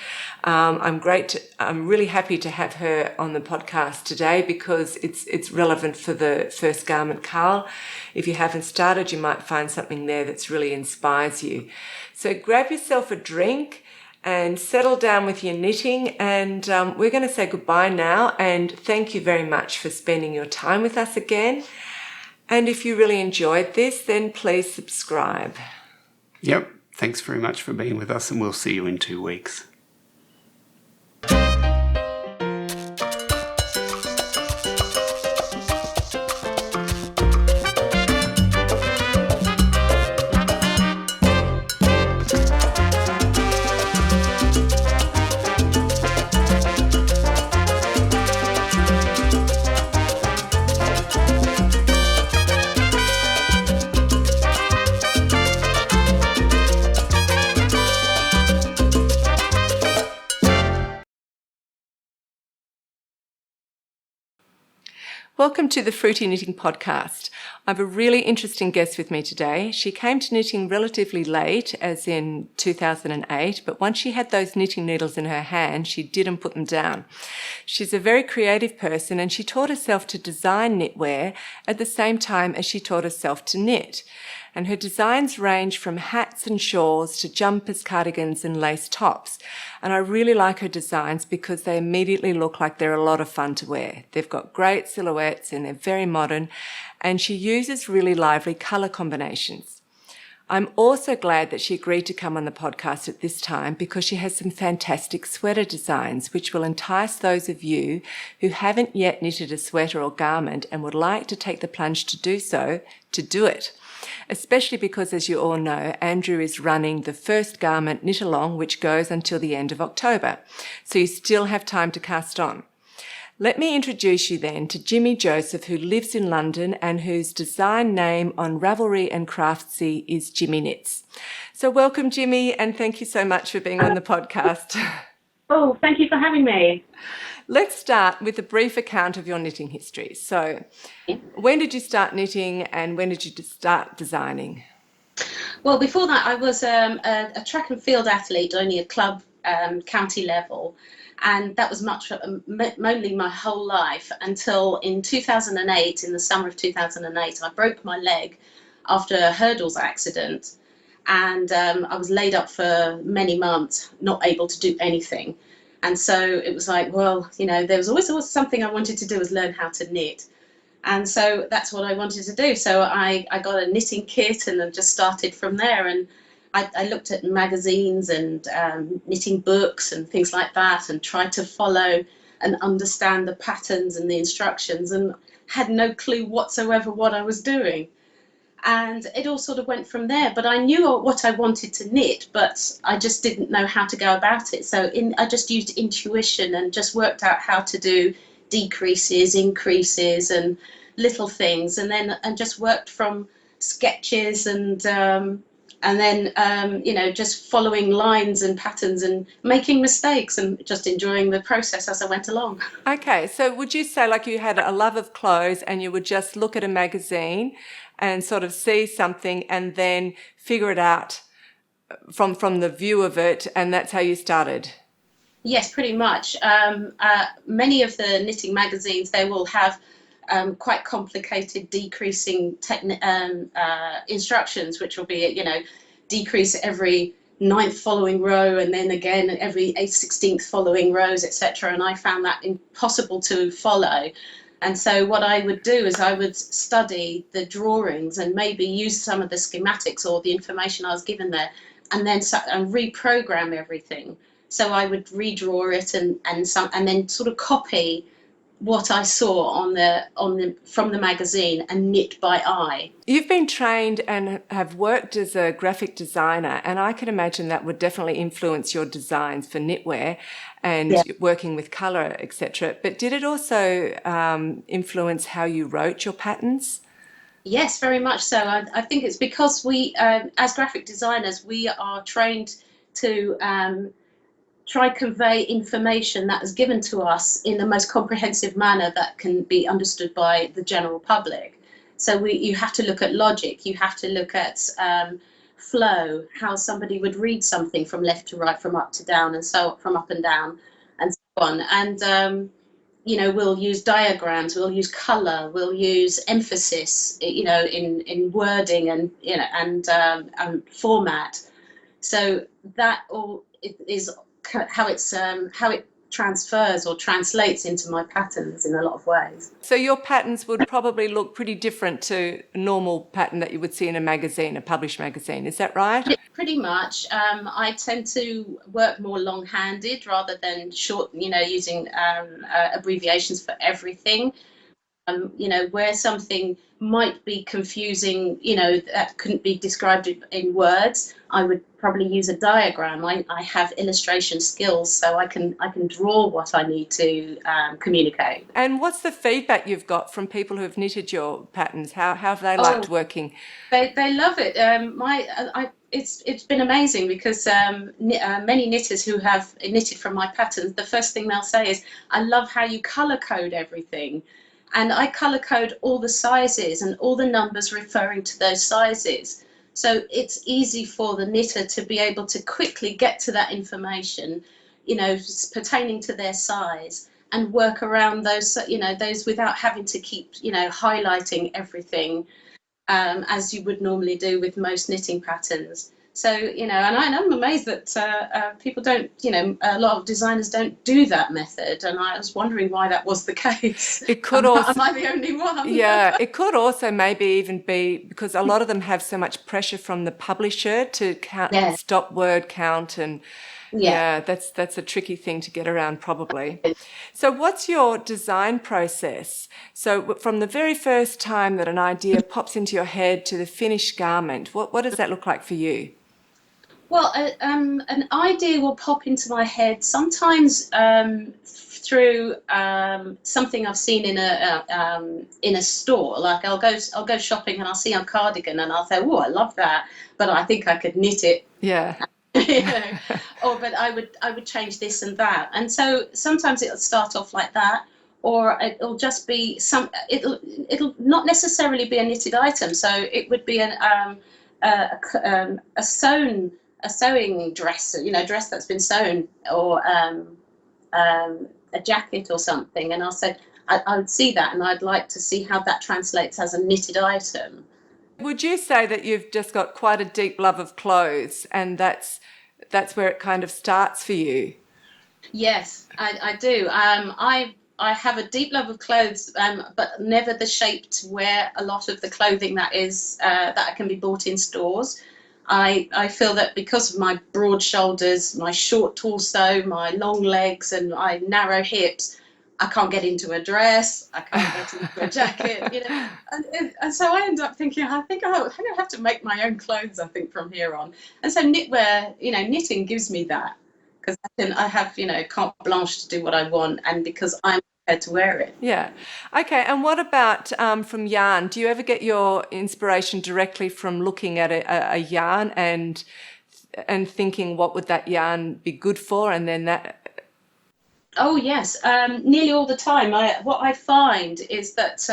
I'm really happy to have her on the podcast today because it's relevant for the First Garment Carl. If you haven't started, you might find something there that's really inspires you. So grab yourself a drink and settle down with your knitting. And we're going to say goodbye now. And thank you very much for spending your time with us again. And if you really enjoyed this, then please subscribe. Yep. Thanks very much for being with us, and we'll see you in 2 weeks. Welcome to the Fruity Knitting Podcast. I have a really interesting guest with me today. She came to knitting relatively late, as in 2008, but once she had those knitting needles in her hand, she didn't put them down. She's a very creative person, and she taught herself to design knitwear at the same time as she taught herself to knit. And her designs range from hats and shawls to jumpers, cardigans and lace tops. And I really like her designs because they immediately look like they're a lot of fun to wear. They've got great silhouettes and they're very modern, and she uses really lively colour combinations. I'm also glad that she agreed to come on the podcast at this time because she has some fantastic sweater designs which will entice those of you who haven't yet knitted a sweater or garment and would like to take the plunge to do so, to do it. Especially because, as you all know, Andrew is running the first garment knit along, which goes until the end of October. So you still have time to cast on. Let me introduce you then to Jimenez Joseph, who lives in London and whose design name on Ravelry and Craftsy is JimiKnits. So welcome, Jimmy, and thank you so much for being on the podcast. Oh, thank you for having me. Let's start with a brief account of your knitting history. So when did you start knitting and when did you start designing? Well, before that, I was a track and field athlete, only a club county level. And that was mainly my whole life until in 2008, in the summer of 2008, I broke my leg after a hurdles accident. And I was laid up for many months, not able to do anything. And so it was like, well, you know, there was always something I wanted to do, was learn how to knit. And so that's what I wanted to do. So I got a knitting kit and then just started from there. And I looked at magazines and knitting books and things like that and tried to follow and understand the patterns and the instructions and had no clue whatsoever what I was doing. And it all sort of went from there. But I knew what I wanted to knit, but I just didn't know how to go about it. So I just used intuition and just worked out how to do decreases, increases, and little things, and just worked from sketches and then you know, just following lines and patterns and making mistakes and just enjoying the process as I went along. Okay, so would you say like you had a love of clothes and you would just look at a magazine and sort of see something and then figure it out from the view of it, and that's how you started? Yes, pretty much. Many of the knitting magazines, they will have quite complicated decreasing instructions, which will be, you know, decrease every 9th following row and then again every 16th following rows, etc. And I found that impossible to follow. And so what I would do is I would study the drawings and maybe use some of the schematics or the information I was given there, and then reprogram everything. So I would redraw it and then sort of copy what I saw from the magazine and knit by eye. You've been trained and have worked as a graphic designer, and I can imagine that would definitely influence your designs for knitwear and working with colour, etc. But did it also influence how you wrote your patterns? Yes, very much so. I think it's because we, as graphic designers, we are trained to try convey information that is given to us in the most comprehensive manner that can be understood by the general public. So you have to look at logic, you have to look at flow, how somebody would read something from left to right, from up to down, and so from up and down, and so on. And you know, we'll use diagrams, we'll use color, we'll use emphasis, you know, in wording and, you know, and format. So that all is how it transfers or translates into my patterns in a lot of ways. So your patterns would probably look pretty different to a normal pattern that you would see in a magazine, a published magazine. Is that right? Pretty much. I tend to work more long-handed rather than short, using abbreviations for everything. Where something might be confusing, that couldn't be described in words, I would probably use a diagram. I have illustration skills, so I can draw what I need to communicate. And what's the feedback you've got from people who have knitted your patterns? How have they liked working? They love it. It's been amazing because many knitters who have knitted from my patterns, the first thing they'll say is, "I love how you color code everything." And I color code all the sizes and all the numbers referring to those sizes. So it's easy for the knitter to be able to quickly get to that information, pertaining to their size, and work around those, those without having to keep, highlighting everything as you would normally do with most knitting patterns. So, and I'm amazed that people don't, a lot of designers don't do that method. And I was wondering why that was the case. It could also, am I the only one? Yeah, it could also maybe even be because a lot of them have so much pressure from the publisher to count, stop word count, and that's a tricky thing to get around probably. So what's your design process? So from the very first time that an idea pops into your head to the finished garment, what does that look like for you? Well, an idea will pop into my head sometimes through something I've seen in a store. Like I'll go shopping and I'll see a cardigan and I'll say, "Oh, I love that, but I think I could knit it." Yeah. But I would change this and that. And so sometimes it'll start off like that, or it'll just be it'll not necessarily be a knitted item. So it would be a sewing dress, dress that's been sewn, or a jacket or something. And I'll say, I would see that and I'd like to see how that translates as a knitted item. Would you say that you've just got quite a deep love of clothes and that's where it kind of starts for you? Yes, I do. I have a deep love of clothes, but never the shape to wear a lot of the clothing that can be bought in stores. I feel that because of my broad shoulders, my short torso, my long legs, and my narrow hips, I can't get into a dress, I can't get into a jacket, and so I end up thinking, I think I'm going to have to make my own clothes, I think, from here on. And so knitwear, knitting gives me that, because I have, carte blanche to do what I want, and because I'm prepared to wear it. Yeah. Okay, and what about from yarn? Do you ever get your inspiration directly from looking at a yarn and thinking what would that yarn be good for, and then that... Oh yes, nearly all the time. What I find is that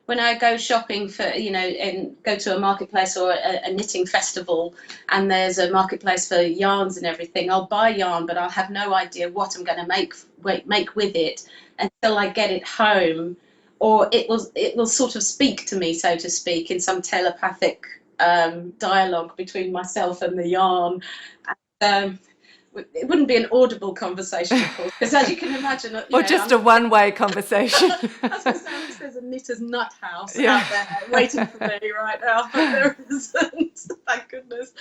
when I go shopping for, and go to a marketplace or a knitting festival, and there's a marketplace for yarns and everything, I'll buy yarn, but I'll have no idea what I'm going to make with it until I get it home, or it will sort of speak to me, so to speak, in some telepathic dialogue between myself and the yarn. It wouldn't be an audible conversation, of course, because as you can imagine... or just a one-way conversation. There's a knitter's nut house out there waiting for me right now, but there isn't, thank goodness.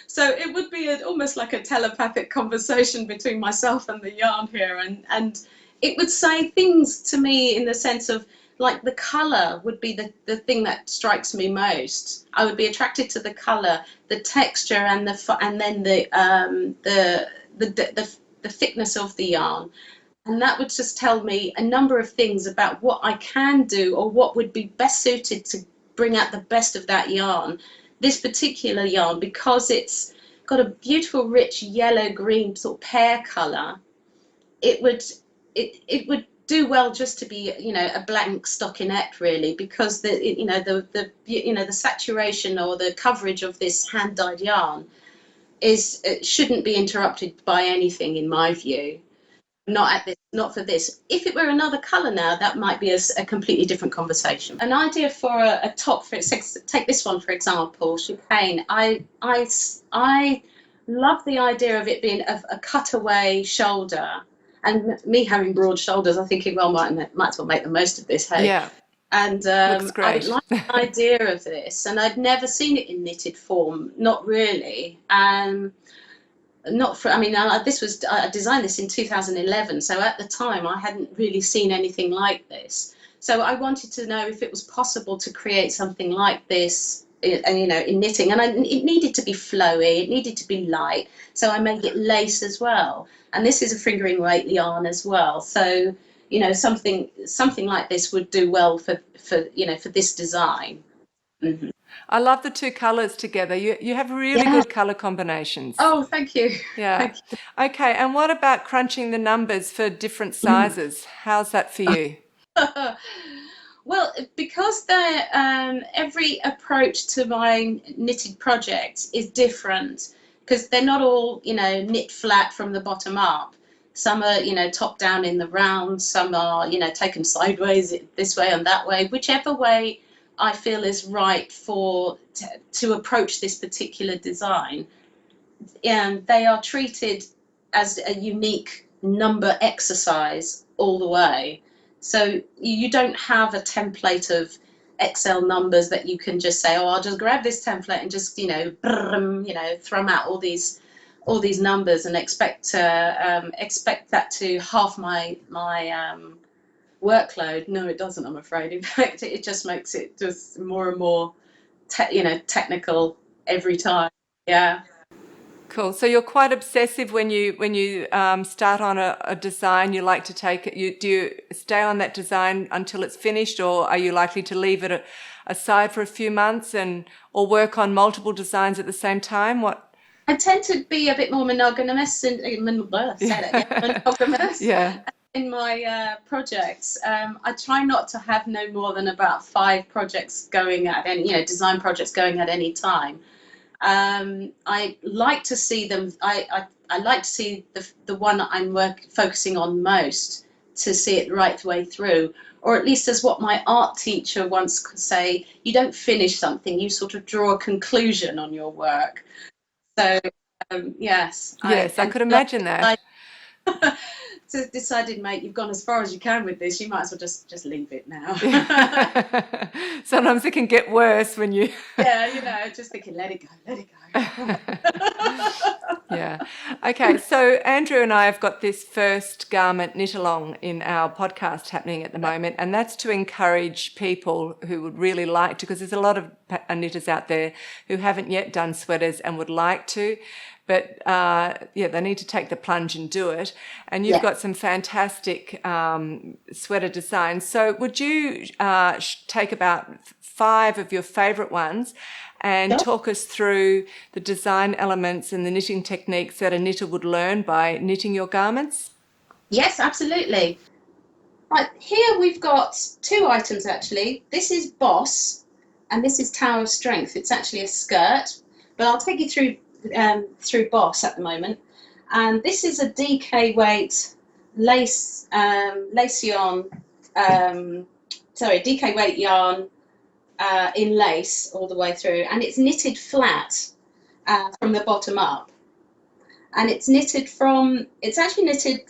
So it would be almost like a telepathic conversation between myself and the yarn here, and it would say things to me in the sense of, like, the colour would be the thing that strikes me most. I would be attracted to the colour, the texture, and then the thickness of the yarn, and that would just tell me a number of things about what I can do, or what would be best suited to bring out the best of that yarn. This particular yarn, because it's got a beautiful, rich yellow-green sort of pear colour, it would do well just to be, a blank stockinette, really, because the saturation or the coverage of this hand-dyed yarn shouldn't be interrupted by anything, in my view. Not for this. If it were another colour now, that might be a completely different conversation. An idea for a top, take this one for example, chicane. I love the idea of it being a cutaway shoulder, And me having broad shoulders, I'm thinking, well, might as well make the most of this, hey? Yeah. And Looks I great. liked the idea of this, and I'd never seen it in knitted form, not really. Not for, I mean, I designed this in 2011, so at the time I hadn't really seen anything like this. So I wanted to know if it was possible to create something like this, in knitting, and it needed to be flowy, it needed to be light, so I made it lace as well. And this is a fingering weight yarn as well, so something like this would do well for this design. Mm-hmm. I love the two colors together. You have really good color combinations. Oh, thank you. Yeah. Thank you. Okay. And what about crunching the numbers for different sizes? How's that for you? Well, because every approach to my knitted project is different, because they're not all knit flat from the bottom up. Some are top down in the round, some are taken sideways this way and that way, whichever way I feel is right to approach this particular design. And they are treated as a unique number exercise all the way. So you don't have a template of Excel numbers that you can just say, oh, I'll just grab this template and just throw out all these numbers and expect that to half my workload. No, it doesn't, I'm afraid. In fact, it just makes it just more and more technical every time. Yeah. Cool. So you're quite obsessive when you start on a design. You like to take it. Do you stay on that design until it's finished, or are you likely to leave it aside for a few months or work on multiple designs at the same time? What? I tend to be a bit more monogamous monogamous. Yeah. In my projects. I try not to have no more than about 5 projects going at any, design projects going at any time. I like to see them. I like to see the one that I'm focusing on most, to see it right the way through, or at least as what my art teacher once could say: you don't finish something, you sort of draw a conclusion on your work. So yes, I could imagine that. So decided, mate, you've gone as far as you can with this. You might as well just leave it now. Sometimes it can get worse when you. Yeah, just thinking, let it go. Yeah. Okay. So Andrew and I have got this first garment knit along in our podcast happening at the moment, and that's to encourage people who would really like to, because there's a lot of knitters out there who haven't yet done sweaters and would like to. But they need to take the plunge and do it. And you've got some fantastic sweater designs. So would you take about 5 of your favourite ones and talk us through the design elements and the knitting techniques that a knitter would learn by knitting your garments? Yes, absolutely. Right, here we've got 2 items actually. This is Boss and this is Tower of Strength. It's actually a skirt, but I'll take you through Boss at the moment. And this is a DK weight lace yarn, DK weight yarn in lace all the way through, and it's knitted flat from the bottom up, and it's actually knitted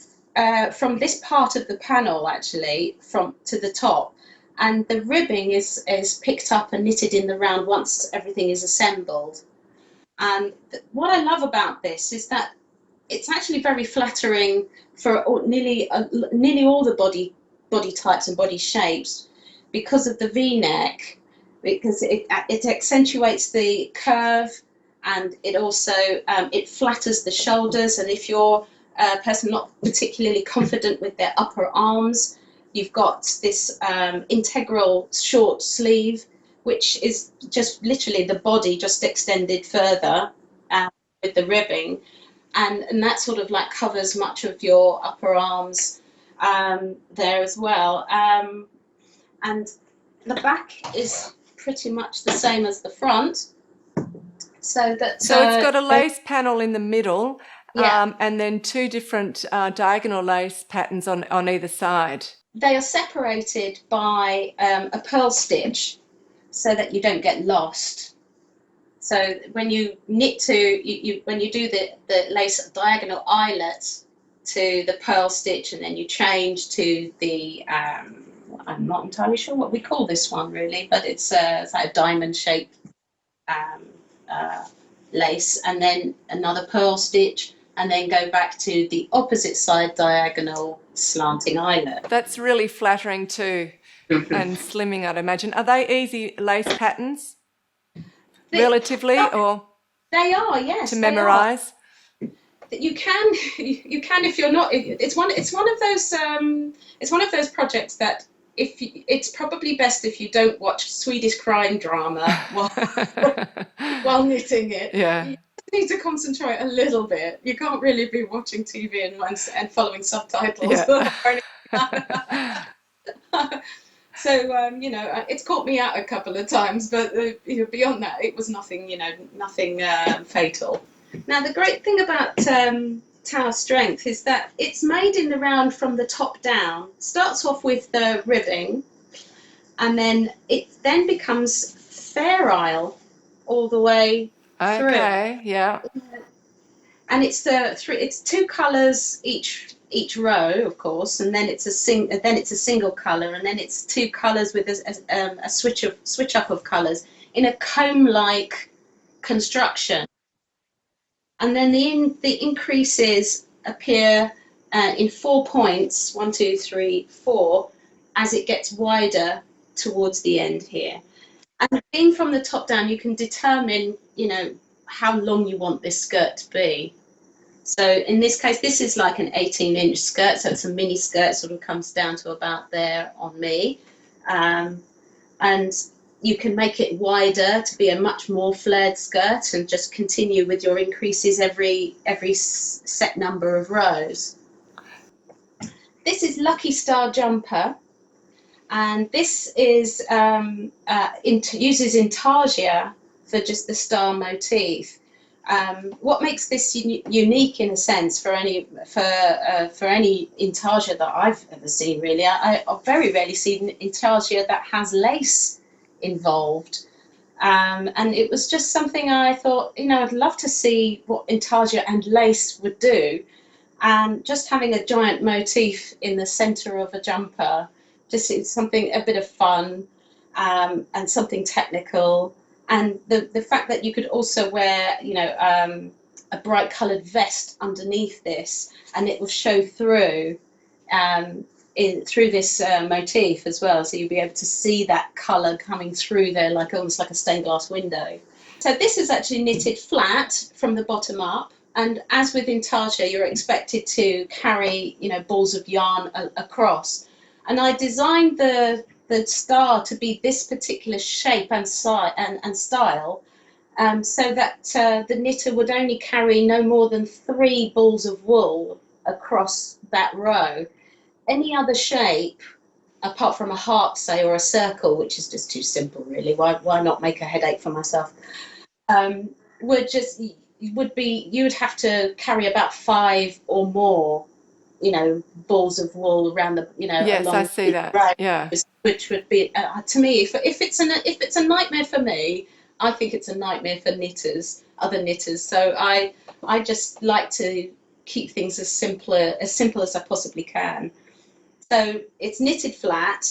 from this part of the panel actually from to the top, and the ribbing is picked up and knitted in the round once everything is assembled. And what I love about this is that it's actually very flattering for nearly all the body types and body shapes, because of the V-neck, because it accentuates the curve, and it also it flatters the shoulders. And if you're a person not particularly confident with their upper arms, you've got this integral short sleeve, which is just literally the body just extended further with the ribbing, and that sort of like covers much of your upper arms there as well. And the back is pretty much the same as the front. So it's got a lace panel in the middle, and then 2 different diagonal lace patterns on either side. They are separated by a purl stitch, so that you don't get lost. So when you knit when you do the lace diagonal eyelet, to the pearl stitch, and then you change to the I'm not entirely sure what we call this one really, but it's like a diamond shaped um, lace, and then another pearl stitch, and then go back to the opposite side diagonal slanting eyelet. That's really flattering too, and slimming, I'd imagine. Are they easy lace patterns, relatively, or they are, yes, to memorize? You can if you're not. It's one of those projects that it's probably best if you don't watch Swedish crime drama while knitting it. Yeah. You need to concentrate a little bit. You can't really be watching TV and following subtitles. Yeah. So it's caught me out a couple of times, but beyond that, it was nothing. Nothing fatal. Now, the great thing about Tower Strength is that it's made in the round from the top down. Starts off with the ribbing, and then it then becomes Fair Isle all the way through. Okay, yeah. And it's two colours each row, of course, and then it's a single colour, and then it's two colours with a switch up of colours in a comb-like construction. And then the increases appear in 4 points, 1, 2, 3, 4, as it gets wider towards the end here. And being from the top down, you can determine, how long you want this skirt to be. So in this case, this is like an 18-inch skirt, so it's a mini skirt, sort of comes down to about there on me. And you can make it wider to be a much more flared skirt and just continue with your increases every set number of rows. This is Lucky Star Jumper, and this is uses intarsia for just the star motif. What makes this unique in a sense for any intarsia that I've ever seen, really, I've very rarely seen intarsia that has lace involved, and it was just something I thought, I'd love to see what intarsia and lace would do, and just having a giant motif in the center of a jumper just is something, a bit of fun, and something technical. And the fact that you could also wear, a bright coloured vest underneath this, and it will show through through this motif as well, so you'll be able to see that colour coming through there, almost like a stained glass window. So this is actually knitted flat from the bottom up, and as with intarsia, you're expected to carry, balls of yarn across. And I designed the star to be this particular shape and style, so that the knitter would only carry no more than 3 balls of wool across that row. Any other shape, apart from a heart, say, or a circle, which is just too simple, really. Why not make a headache for myself? You would have to carry about 5 or more, balls of wool around the, Yes, along I see that. row, Yeah. which would be, to me, if it's a nightmare for me, I think it's a nightmare for other knitters. So I just like to keep things as simple as I possibly can. So it's knitted flat,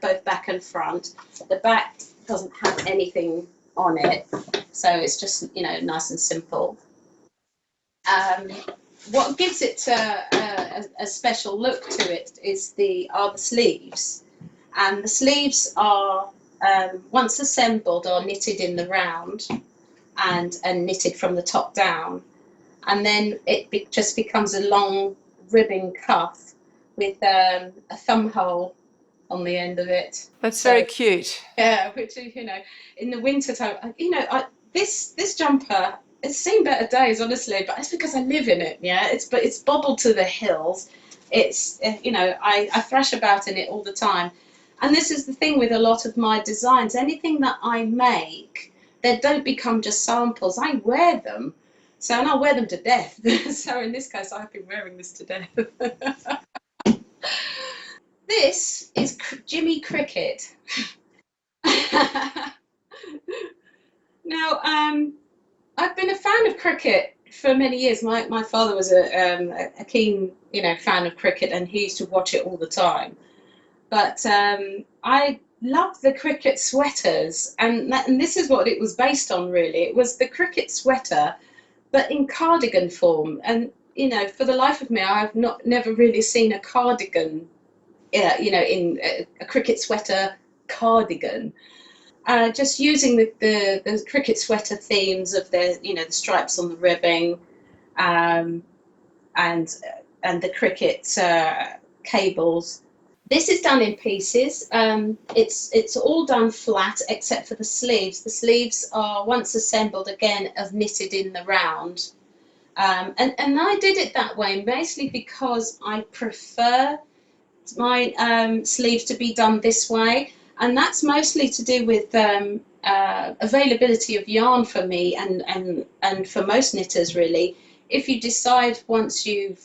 both back and front. The back doesn't have anything on it, so it's just, nice and simple. What gives it a special look to it are the sleeves, and the sleeves are once assembled are knitted in the round and knitted from the top down, and then it just becomes a long ribbing cuff with a thumb hole on the end of it. That's very cute. Yeah, which is, in the winter time, this jumper, it's seen better days, honestly, but it's because I live in it. Yeah, it's bobbled to the hills. It's, I thrash about in it all the time. And this is the thing with a lot of my designs. Anything that I make, they don't become just samples. I wear them. So, and I'll wear them to death. So in this case, I've been wearing this to death. This is Jimmy Cricket. Now, I've been a fan of cricket for many years, my father was a keen, fan of cricket, and he used to watch it all the time. But I loved the cricket sweaters, and this is what it was based on, really. It was the cricket sweater, but in cardigan form. And, for the life of me, I've never really seen a cardigan, in a cricket sweater cardigan. Just using the cricket sweater themes of the stripes on the ribbing, and the cricket cables. This is done in pieces. It's all done flat except for the sleeves. The sleeves are once assembled again as knitted in the round. And I did it that way mostly because I prefer my sleeves to be done this way, and that's mostly to do with availability of yarn for me and for most knitters, really. If you decide once when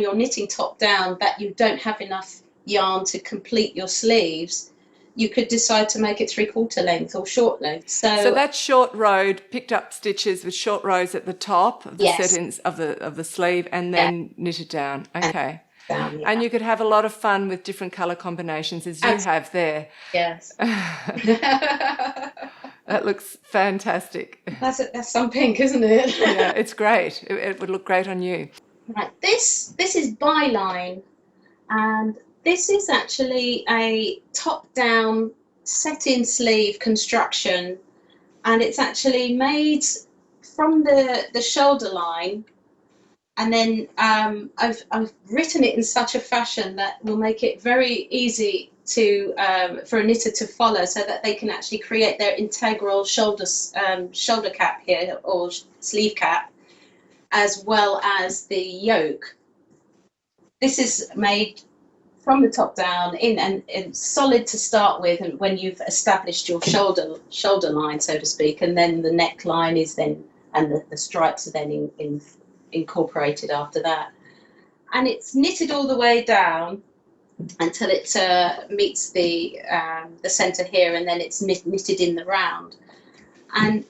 you're knitting top down that you don't have enough yarn to complete your sleeves, you could decide to make it 3/4 length or short length. So that's short rowed, picked up stitches with short rows at the top of the settings of the sleeve, and then knitted down. Okay. Down, And you could have a lot of fun with different colour combinations as you have there. Yes. That looks fantastic. That's some pink, isn't it? Yeah, it's great. It would look great on you. Right. This is byline, and this is actually a top-down set-in sleeve construction, and it's actually made from the shoulder line. And then I've written it in such a fashion that will make it very easy to for a knitter to follow, so that they can actually create their integral shoulder cap here, or sleeve cap, as well as the yoke. This is made from the top down and solid to start with, and when you've established your shoulder line, so to speak, and then the neckline is then, and the stripes are then incorporated after that. And it's knitted all the way down until it meets the center here, and then it's knitted in the round. And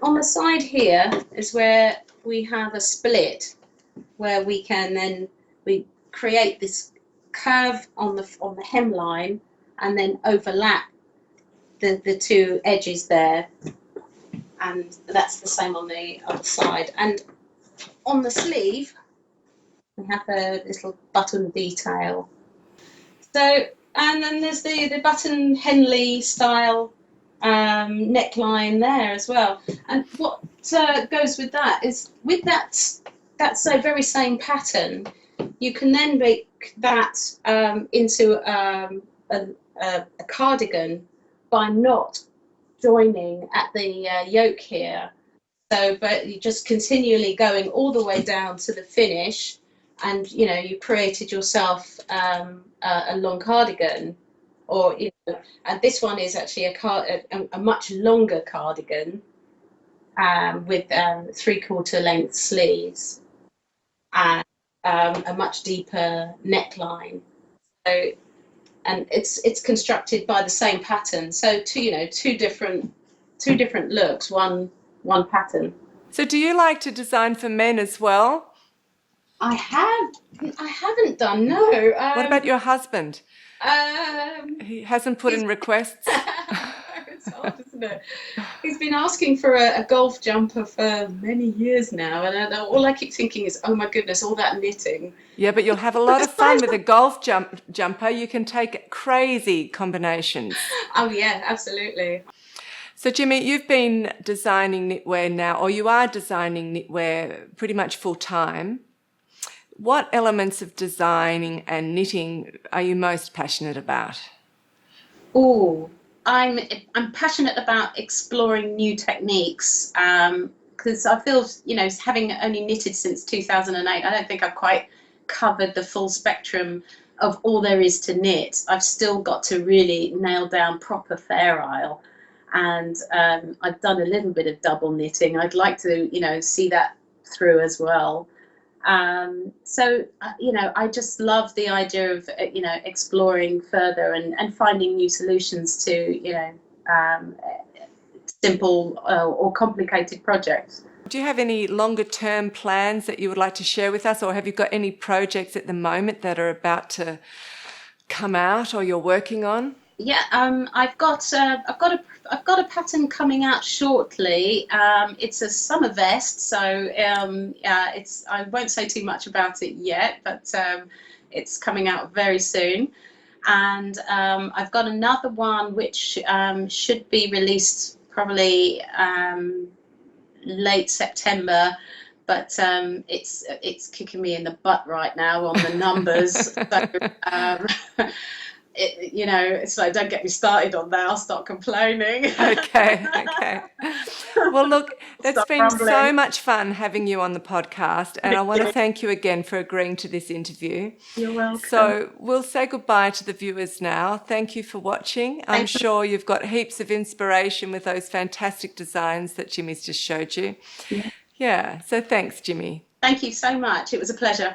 on the side here is where we have a split, where we create this curve on the hemline, and then overlap the two edges there, and that's the same on the other side. And on the sleeve, we have a little button detail. So, and then there's the button Henley style neckline there as well. And what goes with that is, with that very same pattern, you can then make that into a cardigan by not joining at the yoke here. So, but you're just continually going all the way down to the finish, and you created yourself a long cardigan, or and this one is actually a much longer cardigan with 3/4 length sleeves and a much deeper neckline. So, and it's constructed by the same pattern. So two different looks, one pattern. So do you like to design for men as well? I haven't done, no. What about your husband? He hasn't put in requests? It's hard, isn't it? He's been asking for a golf jumper for many years now, and all I keep thinking is, oh my goodness, all that knitting. Yeah, but you'll have a lot of fun with a golf jumper. You can take crazy combinations. Oh yeah, absolutely. So Jimmy, you've been designing knitwear now, or you are designing knitwear pretty much full time. What elements of designing and knitting are you most passionate about? Oh, I'm passionate about exploring new techniques, because I feel, having only knitted since 2008, I don't think I've quite covered the full spectrum of all there is to knit. I've still got to really nail down proper Fair Isle. And I've done a little bit of double knitting. I'd like to, see that through as well. So, I just love the idea of, exploring further and finding new solutions to, simple or complicated projects. Do you have any longer term plans that you would like to share with us, or have you got any projects at the moment that are about to come out or you're working on? Yeah, I've got a pattern coming out shortly. It's a summer vest, so it's I won't say too much about it yet, but it's coming out very soon. And I've got another one which should be released probably late September, but it's kicking me in the butt right now on the numbers. So, it's like, don't get me started on that. I'll start complaining. Okay. Well, look, it's Stop been rumbling. so much fun having you on the podcast, and I want to thank you again for agreeing to this interview. You're welcome. So we'll say goodbye to the viewers now. Thank you for watching. I'm sure you've got heaps of inspiration with those fantastic designs that Jimmy's just showed you. Yeah. So thanks, Jimmy. Thank you so much. It was a pleasure.